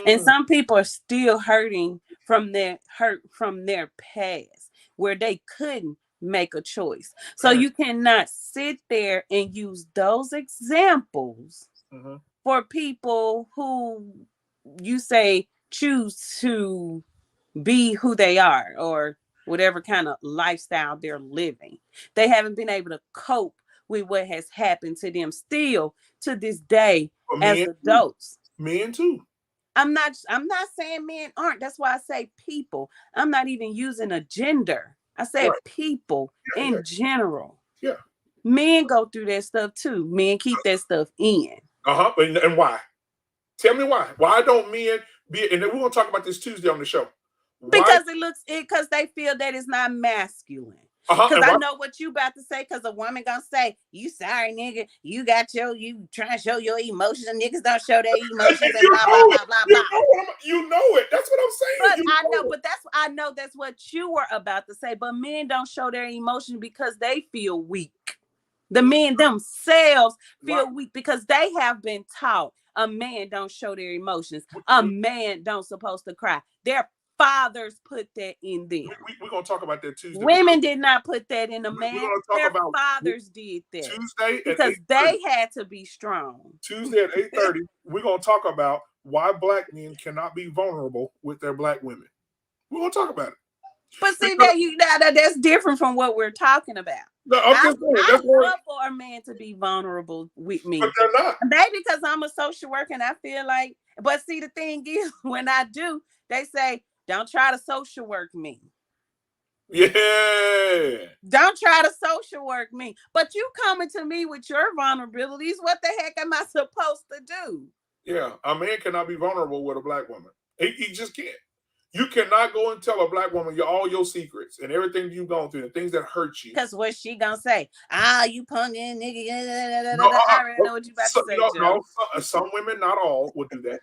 and some people are still hurting from their past, where they couldn't make a choice. So you cannot sit there and use those examples for people who you say choose to be who they are or whatever kind of lifestyle they're living. They haven't been able to cope with what has happened to them still to this day as adults. Men too. I'm not saying men aren't. That's why I say people. I'm not even using a gender. I say people in general. Yeah. Men go through that stuff too. Men keep that stuff in. And why? Tell me why. Why don't men be? And then we're gonna talk about this Tuesday on the show. Because because they feel that it's not masculine. Because I know what you about to say. Because a woman gonna say, "You sorry, nigga. You trying to show your emotions, and niggas don't show their emotions." And blah blah blah blah blah. You know it. That's what I'm saying. But I know that's what you were about to say. But men don't show their emotions because they feel weak. The men themselves feel weak because they have been taught a man don't show their emotions. A man don't supposed to cry. Their fathers put that in them. We're going to talk about that Tuesday. Women did not put that in a man. Their fathers did that. Tuesday because they had to be strong. Tuesday at 8:30, we're going to talk about why black men cannot be vulnerable with their black women. We're going to talk about it. But see, that's different from what we're talking about. No, I'm love for a man to be vulnerable with me. But they're not. Maybe because I'm a social worker and I feel like, but see, the thing is, when I do, they say, don't try to social work me. Yeah. Don't try to social work me. But you coming to me with your vulnerabilities, what the heck am I supposed to do? Yeah, a man cannot be vulnerable with a black woman. He just can't. You cannot go and tell a black woman all your secrets and everything you've gone through, the things that hurt you. Because what's she gonna say? You punk in nigga. I already know what you about to say, Joe. No, some women, not all, would do that.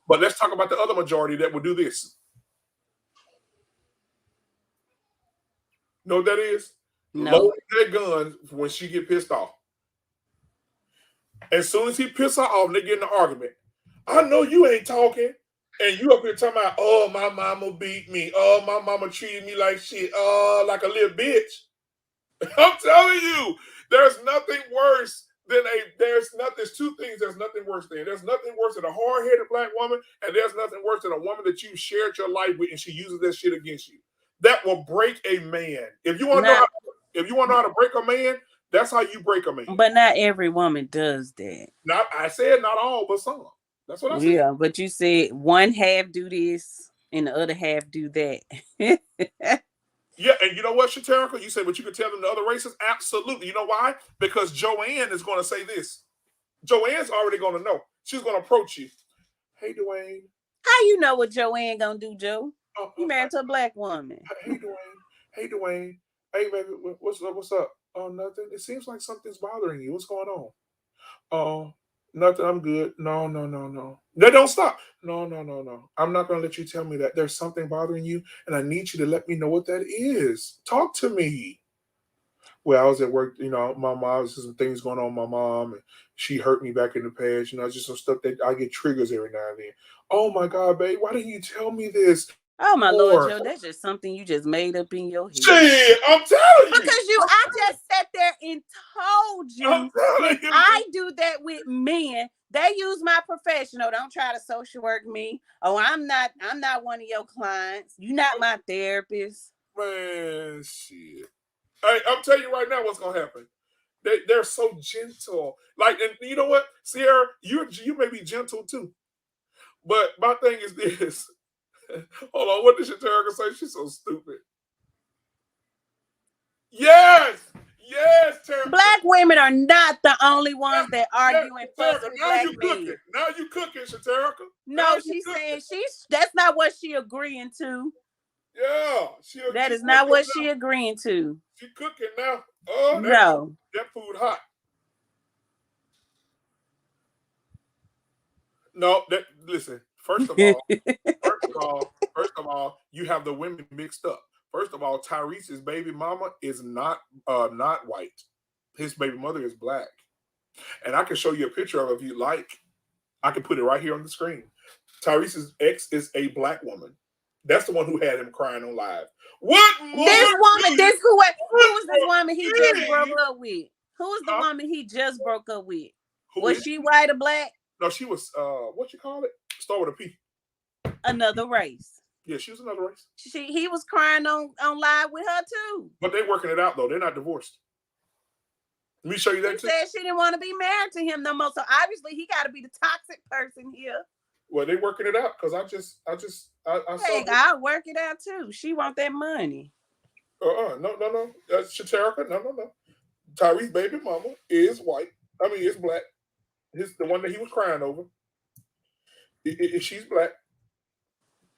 But let's talk about the other majority that would do this. You know what that is? No. Loading their gun when she get pissed off. As soon as he pisses her off and they get in an argument, I know you ain't talking. And you up here talking about, oh, my mama beat me. Oh, my mama treated me like shit. Oh, like a little bitch. I'm telling you, there's nothing worse than there's two things there's nothing worse than. There's nothing worse than a hard-headed black woman, and there's nothing worse than a woman that you shared your life with and she uses that shit against you. That will break a man. If you want to know how to break a man, that's how you break a man. But not every woman does that. I said not all, but some. That's what I said. Yeah, but you said one half do this and the other half do that. Yeah, and you know what, Shaterica? You said, but you could tell them the other races? Absolutely. You know why? Because Joanne is going to say this. Joanne's already going to know. She's going to approach you. Hey, Dewayne. How you know what Joanne gonna do, Joe? You married to a black woman. Hey, Dewayne. Hey, Dewayne. Hey, baby, what's up? What's up? Oh, nothing. It seems like something's bothering you. What's going on? Oh, nothing. I'm good. No. No, don't stop. No. I'm not going to let you tell me that. There's something bothering you, and I need you to let me know what that is. Talk to me. Well, I was at work, my mom, was some things going on with my mom, and she hurt me back in the past, just some stuff that I get triggers every now and then. Oh my God, babe, why didn't you tell me this? Oh my Lord, Joe, that's just something you just made up in your head. Shit, I'm telling you. Because I just sat there and told you that I do that with men. They use my professional. Don't try to social work me. Oh, I'm not one of your clients. You're not my therapist. Man, shit. Hey, I'm telling you right now what's gonna happen. They're so gentle. Like, and you know what, Sierra, you may be gentle too. But my thing is this. Hold on, what did Shaterica say? She's so stupid. Yes, Tara. Black women are not the only ones that argue and fuss with black men. Now you cooking, Shaterica. No, she's saying that's not what she agreeing to. Yeah, that is not what she agreeing to. She cooking now. Oh, no, that food hot. No, listen. First of all, you have the women mixed up. First of all, Tyrese's baby mama is not white. His baby mother is black, and I can show you a picture of it if you like. I can put it right here on the screen. Tyrese's ex is a black woman. That's the one who had him crying on live. What more? This woman, who was this woman he just broke up with? Who was the woman he just broke up with? Was she white or black? No, she was what you call it? Start with a P. Another race. Yeah, she was another race. He was crying on live with her too. But they're working it out though. They're not divorced. Let me show you that too. She said she didn't want to be married to him no more. So obviously he got to be the toxic person here. Well, they working it out because I hey, I'll work it out too. She want that money. No. Shaterica, no. Tyrese's baby mama is white. Is black. The one that he was crying over. She's black.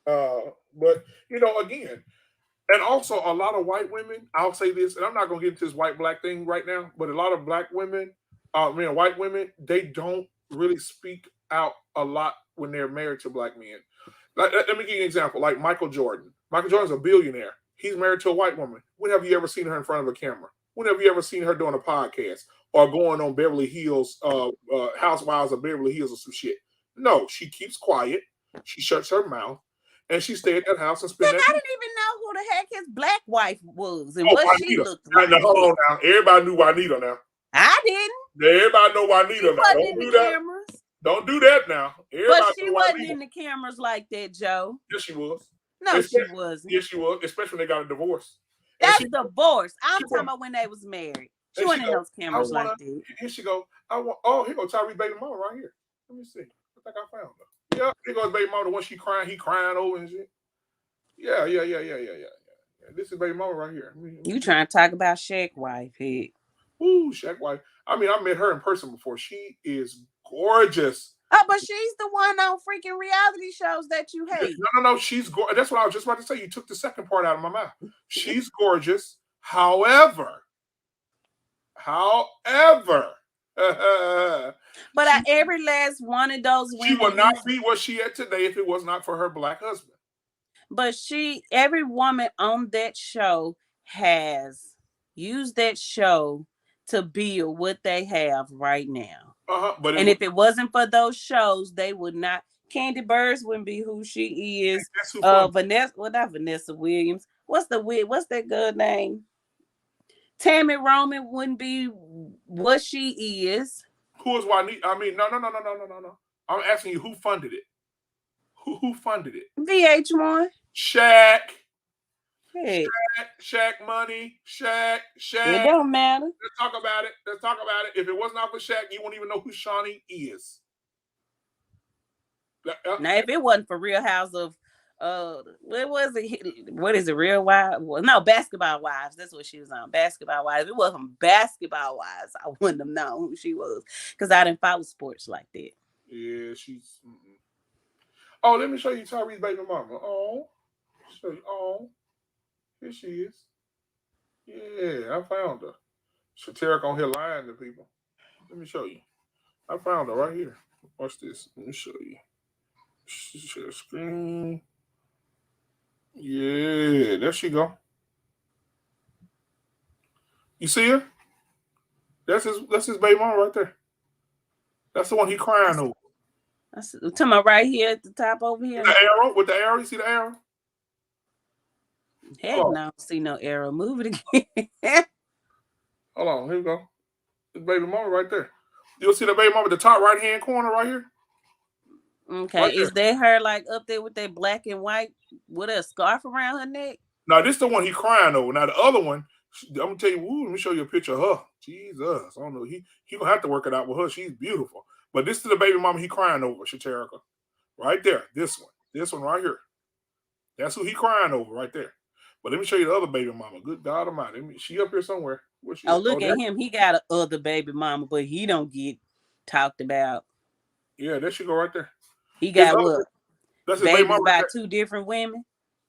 But again, and also a lot of white women. I'll say this, and I'm not gonna get into this white black thing right now. But a lot of black women, white women, they don't really speak out a lot when they're married to black men. Let me give you an example. Like Michael Jordan. Michael Jordan's a billionaire. He's married to a white woman. When have you ever seen her in front of a camera? When have you ever seen her doing a podcast or going on Beverly Hills, Housewives of Beverly Hills or some shit? No, she keeps quiet. She shuts her mouth. And she stayed at that house and spent. I didn't even know who the heck his black wife was and what Juanita. She looked like. Now, hold on now. Everybody knew Juanita now. I didn't. Everybody know Juanita now. Don't do that. Cameras. Don't do that now. Everybody but she wasn't in the cameras like that, Joe. Yes, she was. No, she wasn't. Yes, she was. Especially when they got a divorce. That's divorce. I'm talking about when they was married. She wasn't in those cameras like that. Here she go. Here goes Tyrese's baby mama right here. Let me see. I think I found her. Yeah, here goes baby mama. The one he crying over and shit. Yeah. This is baby mama right here. You trying to talk about Shaq wife, head. Ooh, Shaq wife. I met her in person before. She is gorgeous. Oh, but she's the one on freaking reality shows that you hate. No. She's gorgeous. That's what I was just about to say. You took the second part out of my mouth. She's gorgeous. However, but every last one of those women, she would not be what she is today if it was not for her black husband. But every woman on that show has used that show to build what they have right now. But and if it wasn't for those shows, they would not. Candy Burrs wouldn't be who she is. That's who funded. Vanessa, well, not Vanessa Williams. What's that good name? Tammy Roman wouldn't be what she is. Who is Juanita? I mean, no. I'm asking you who funded it. Who funded it? VH1. Shaq. Hey, Shaq money. Shaq. it don't matter. Let's talk about it. If it was not for Shaq, you won't even know who Shawnee is. Now, if it wasn't for Real House of what was it? What is it? Real Wives? Well, no, Basketball Wives. That's what she was on. Basketball Wives. If it wasn't Basketball Wives, I wouldn't have known who she was because I didn't follow sports like that. Yeah, she's. Oh, let me show you Tyree's baby mama. Oh, show you. Oh, here she is. Yeah, I found her. Shateric on here lying to people. Let me show you. I found her right here. Watch this. Let me show you. Share screen. Yeah, there she go. You see her? That's his baby mama right there. That's the one he crying over. That's to my right here at the top over here. With the arrow, you see the arrow? Heck no, I don't see no arrow. Move it again. Hold on, here we go. The baby mama right there. You'll see the baby mama at the top right hand corner right here. Okay, right is that her like up there with that black and white with a scarf around her neck? Now this is the one he crying over. Now the other one, I'm gonna tell you. Let me show you a picture of her. Jesus, I don't know. He gonna have to work it out with her. She's beautiful. But this is the baby mama he crying over, Shaterica. Right there. This one right here. That's who he crying over right there. But let me show you the other baby mama. Good God Almighty. She up here somewhere. Oh, look at him. He got a other baby mama, but he don't get talked about. Yeah, there she go right there. He got what? That's babies by two different women.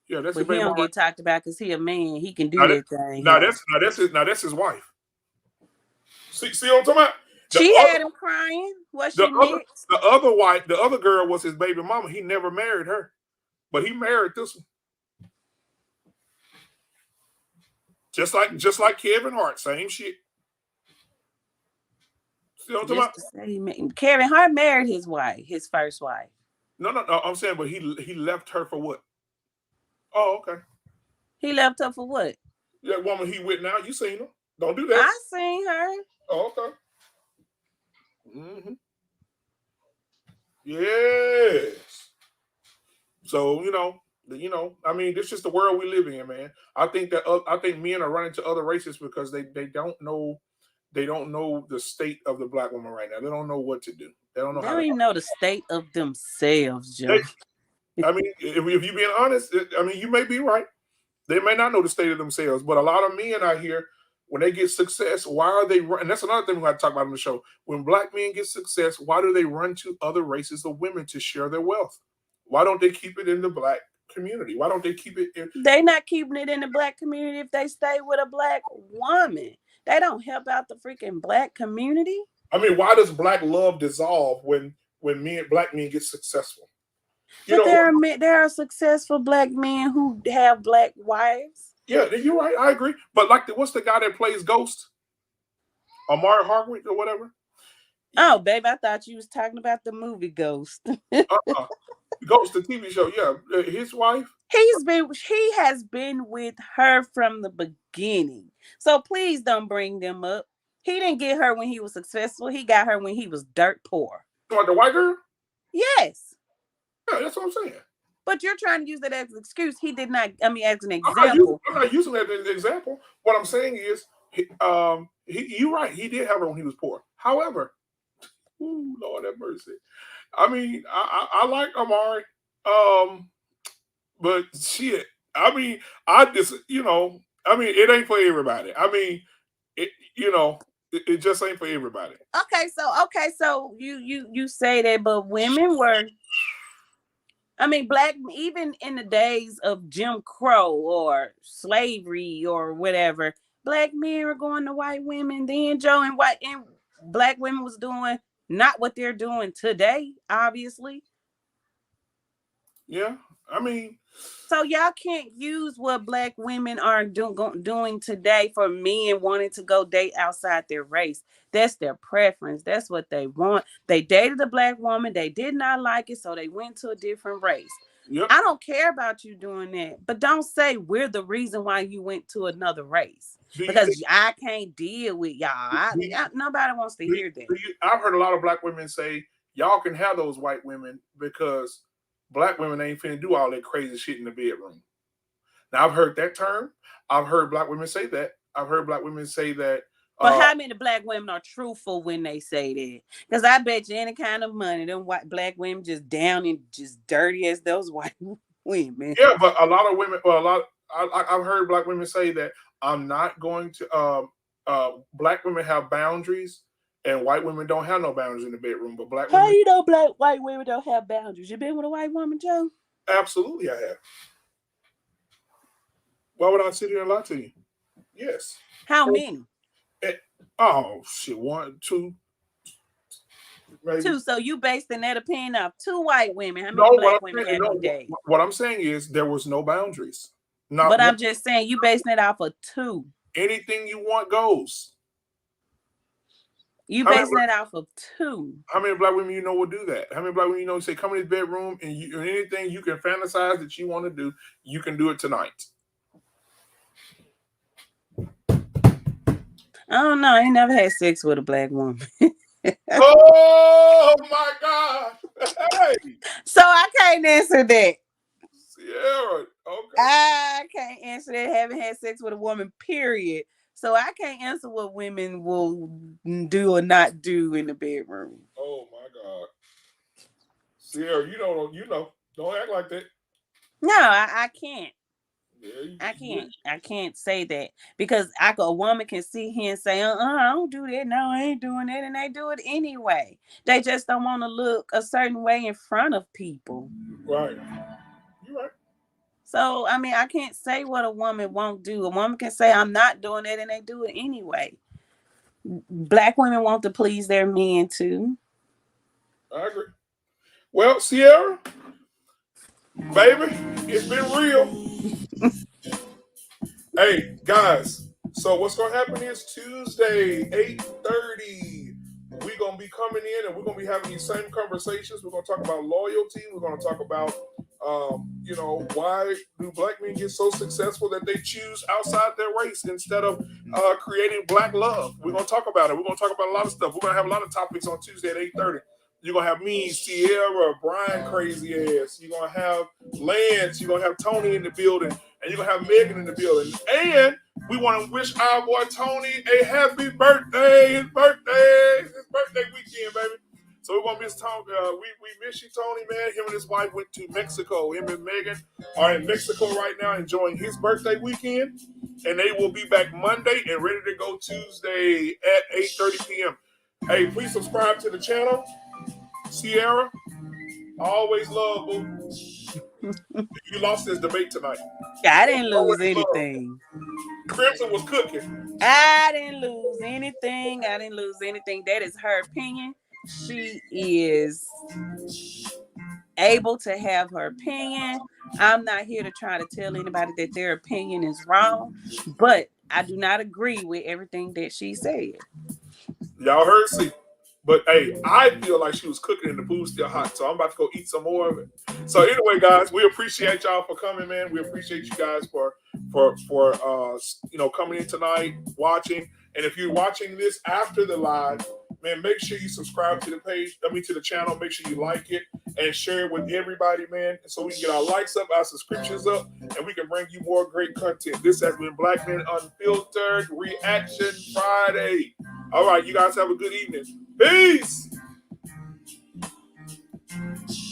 Yeah, that's but he don't get talked about because he a man. He can do that thing. Now that's his wife. See what I'm talking about? She had him crying. Was she mixed? The other girl was his baby mama. He never married her, but he married this one. Just like Kevin Hart, same shit. See what I'm talking about? Kevin Hart married his wife, his first wife. No. I'm saying, but he left her for what? Oh, okay. He left her for what? That woman he with now. You seen her? Don't do that. I seen her. Oh, okay. Mm-hmm. Yes. So I mean, this is the world we live in, man. I think men are running to other races because they don't know the state of the black woman right now. They don't know what to do. They don't even know the state of themselves, Joe. I mean, if you're being honest, I mean, you may be right. They may not know the state of themselves, but a lot of men out here, when they get success, why are they run? And that's another thing we got to talk about on the show. When black men get success, why do they run to other races of women to share their wealth? Why don't they keep it in the black community? Why don't they keep it in? They not keeping it in the black community if they stay with a black woman. They don't help out the freaking black community. I mean, why does black love dissolve when black men get successful? But there are successful black men who have black wives. Yeah, you're right. I agree. But what's the guy that plays Ghost? Amari Hardwick or whatever? Oh, babe, I thought you was talking about the movie Ghost. Ghost, the TV show. Yeah, his wife. He has been with her from the beginning. So please don't bring them up. He didn't get her when he was successful. He got her when he was dirt poor. What, the white girl? Yes. Yeah, that's what I'm saying. But you're trying to use that as an excuse. He did not. I mean, as an example. I'm not using that as an example. What I'm saying is, you're right. He did have her when he was poor. However, Lord have mercy. I mean, I like Amari, but shit. I mean, it ain't for everybody. I mean, it just ain't for everybody. Okay, so you say that, but women were. I mean, even in the days of Jim Crow or slavery or whatever, black men were going to white women. Then Joe and black women was doing not what they're doing today, obviously. Yeah, I mean, so y'all can't use what black women are doing today for men wanting to go date outside their race. That's their preference. That's what they want. They dated a black woman. They did not like it, so they went to a different race. yep. I don't care about you doing that, but don't say we're the reason why you went to another race because I can't deal with y'all. Nobody wants to hear that. I've heard a lot of black women say y'all can have those white women because black women ain't finna do all that crazy shit in the bedroom. Now I've heard that term. I've heard black women say that. I've heard black women say that. But how many black women are truthful when they say that? Because I bet you any kind of money, them white black women just down and just dirty as those white women. Yeah, but a lot of women, I've heard black women say that I'm not going to. Black women have boundaries, and white women don't have no boundaries in the bedroom. But black women, how you know white women don't have boundaries? You been with a white woman, Joe? Absolutely, I have. Why would I sit here and lie to you? Yes. How many? Oh shit! 1, 2, maybe. 2. So you basing that opinion off 2 white women? How many black women have you dated? What I'm saying is there was no boundaries. But I'm just saying you basing it off of 2. Anything you want goes. You basing that off of 2. How many black women you know will do that? How many black women you know say come in this bedroom and anything you can fantasize that you want to do, you can do it tonight. I don't know. I ain't never had sex with a black woman. Oh my God. Hey. So I can't answer that. Sierra, okay. I can't answer that. Haven't had sex with a woman, period. So I can't answer what women will do or not do in the bedroom. Oh my God. Sierra, you know. Don't act like that. No, I can't. Yeah, I can't say that because a woman can sit here and say, I don't do that. No, I ain't doing that. And they do it anyway. They just don't want to look a certain way in front of people. Right. You're right. So, I mean, I can't say what a woman won't do. A woman can say, I'm not doing it, and they do it anyway. Black women want to please their men, too. I agree. Well, Sierra, baby, it's been real. Hey, guys, so what's going to happen is Tuesday, 8:30, we're going to be coming in and we're going to be having these same conversations. We're going to talk about loyalty. We're going to talk about, why do black men get so successful that they choose outside their race instead of creating black love. We're going to talk about it. We're going to talk about a lot of stuff. We're going to have a lot of topics on Tuesday at 8:30. You're going to have me, Sierra, Brian, crazy ass. You're going to have Lance. You're going to have Tony in the building. And you're going to have Megan in the building. And we want to wish our boy Tony a happy birthday. His birthday weekend, baby. So we're going to miss Tony. We miss you, Tony, man. Him and his wife went to Mexico. Him and Megan are in Mexico right now enjoying his birthday weekend. And they will be back Monday and ready to go Tuesday at 8:30 p.m. Hey, please subscribe to the channel. Sierra, I always love boo. You lost this debate tonight. I didn't lose anything. Crimson was cooking. I didn't lose anything. That is her opinion. She is able to have her opinion. I'm not here to try to tell anybody that their opinion is wrong, but I do not agree with everything that she said. Y'all heard, see. But hey, I feel like she was cooking and the food's still hot, so I'm about to go eat some more of it. So anyway, guys, we appreciate y'all for coming, man. We appreciate you guys for coming in tonight, watching. And if you're watching this after the live, man, make sure you subscribe to the page. To the channel. Make sure you like it and share it with everybody, man, so we can get our likes up, our subscriptions up, and we can bring you more great content. This has been Black Men Unfiltered Reaction Friday. All right, you guys have a good evening. Peace.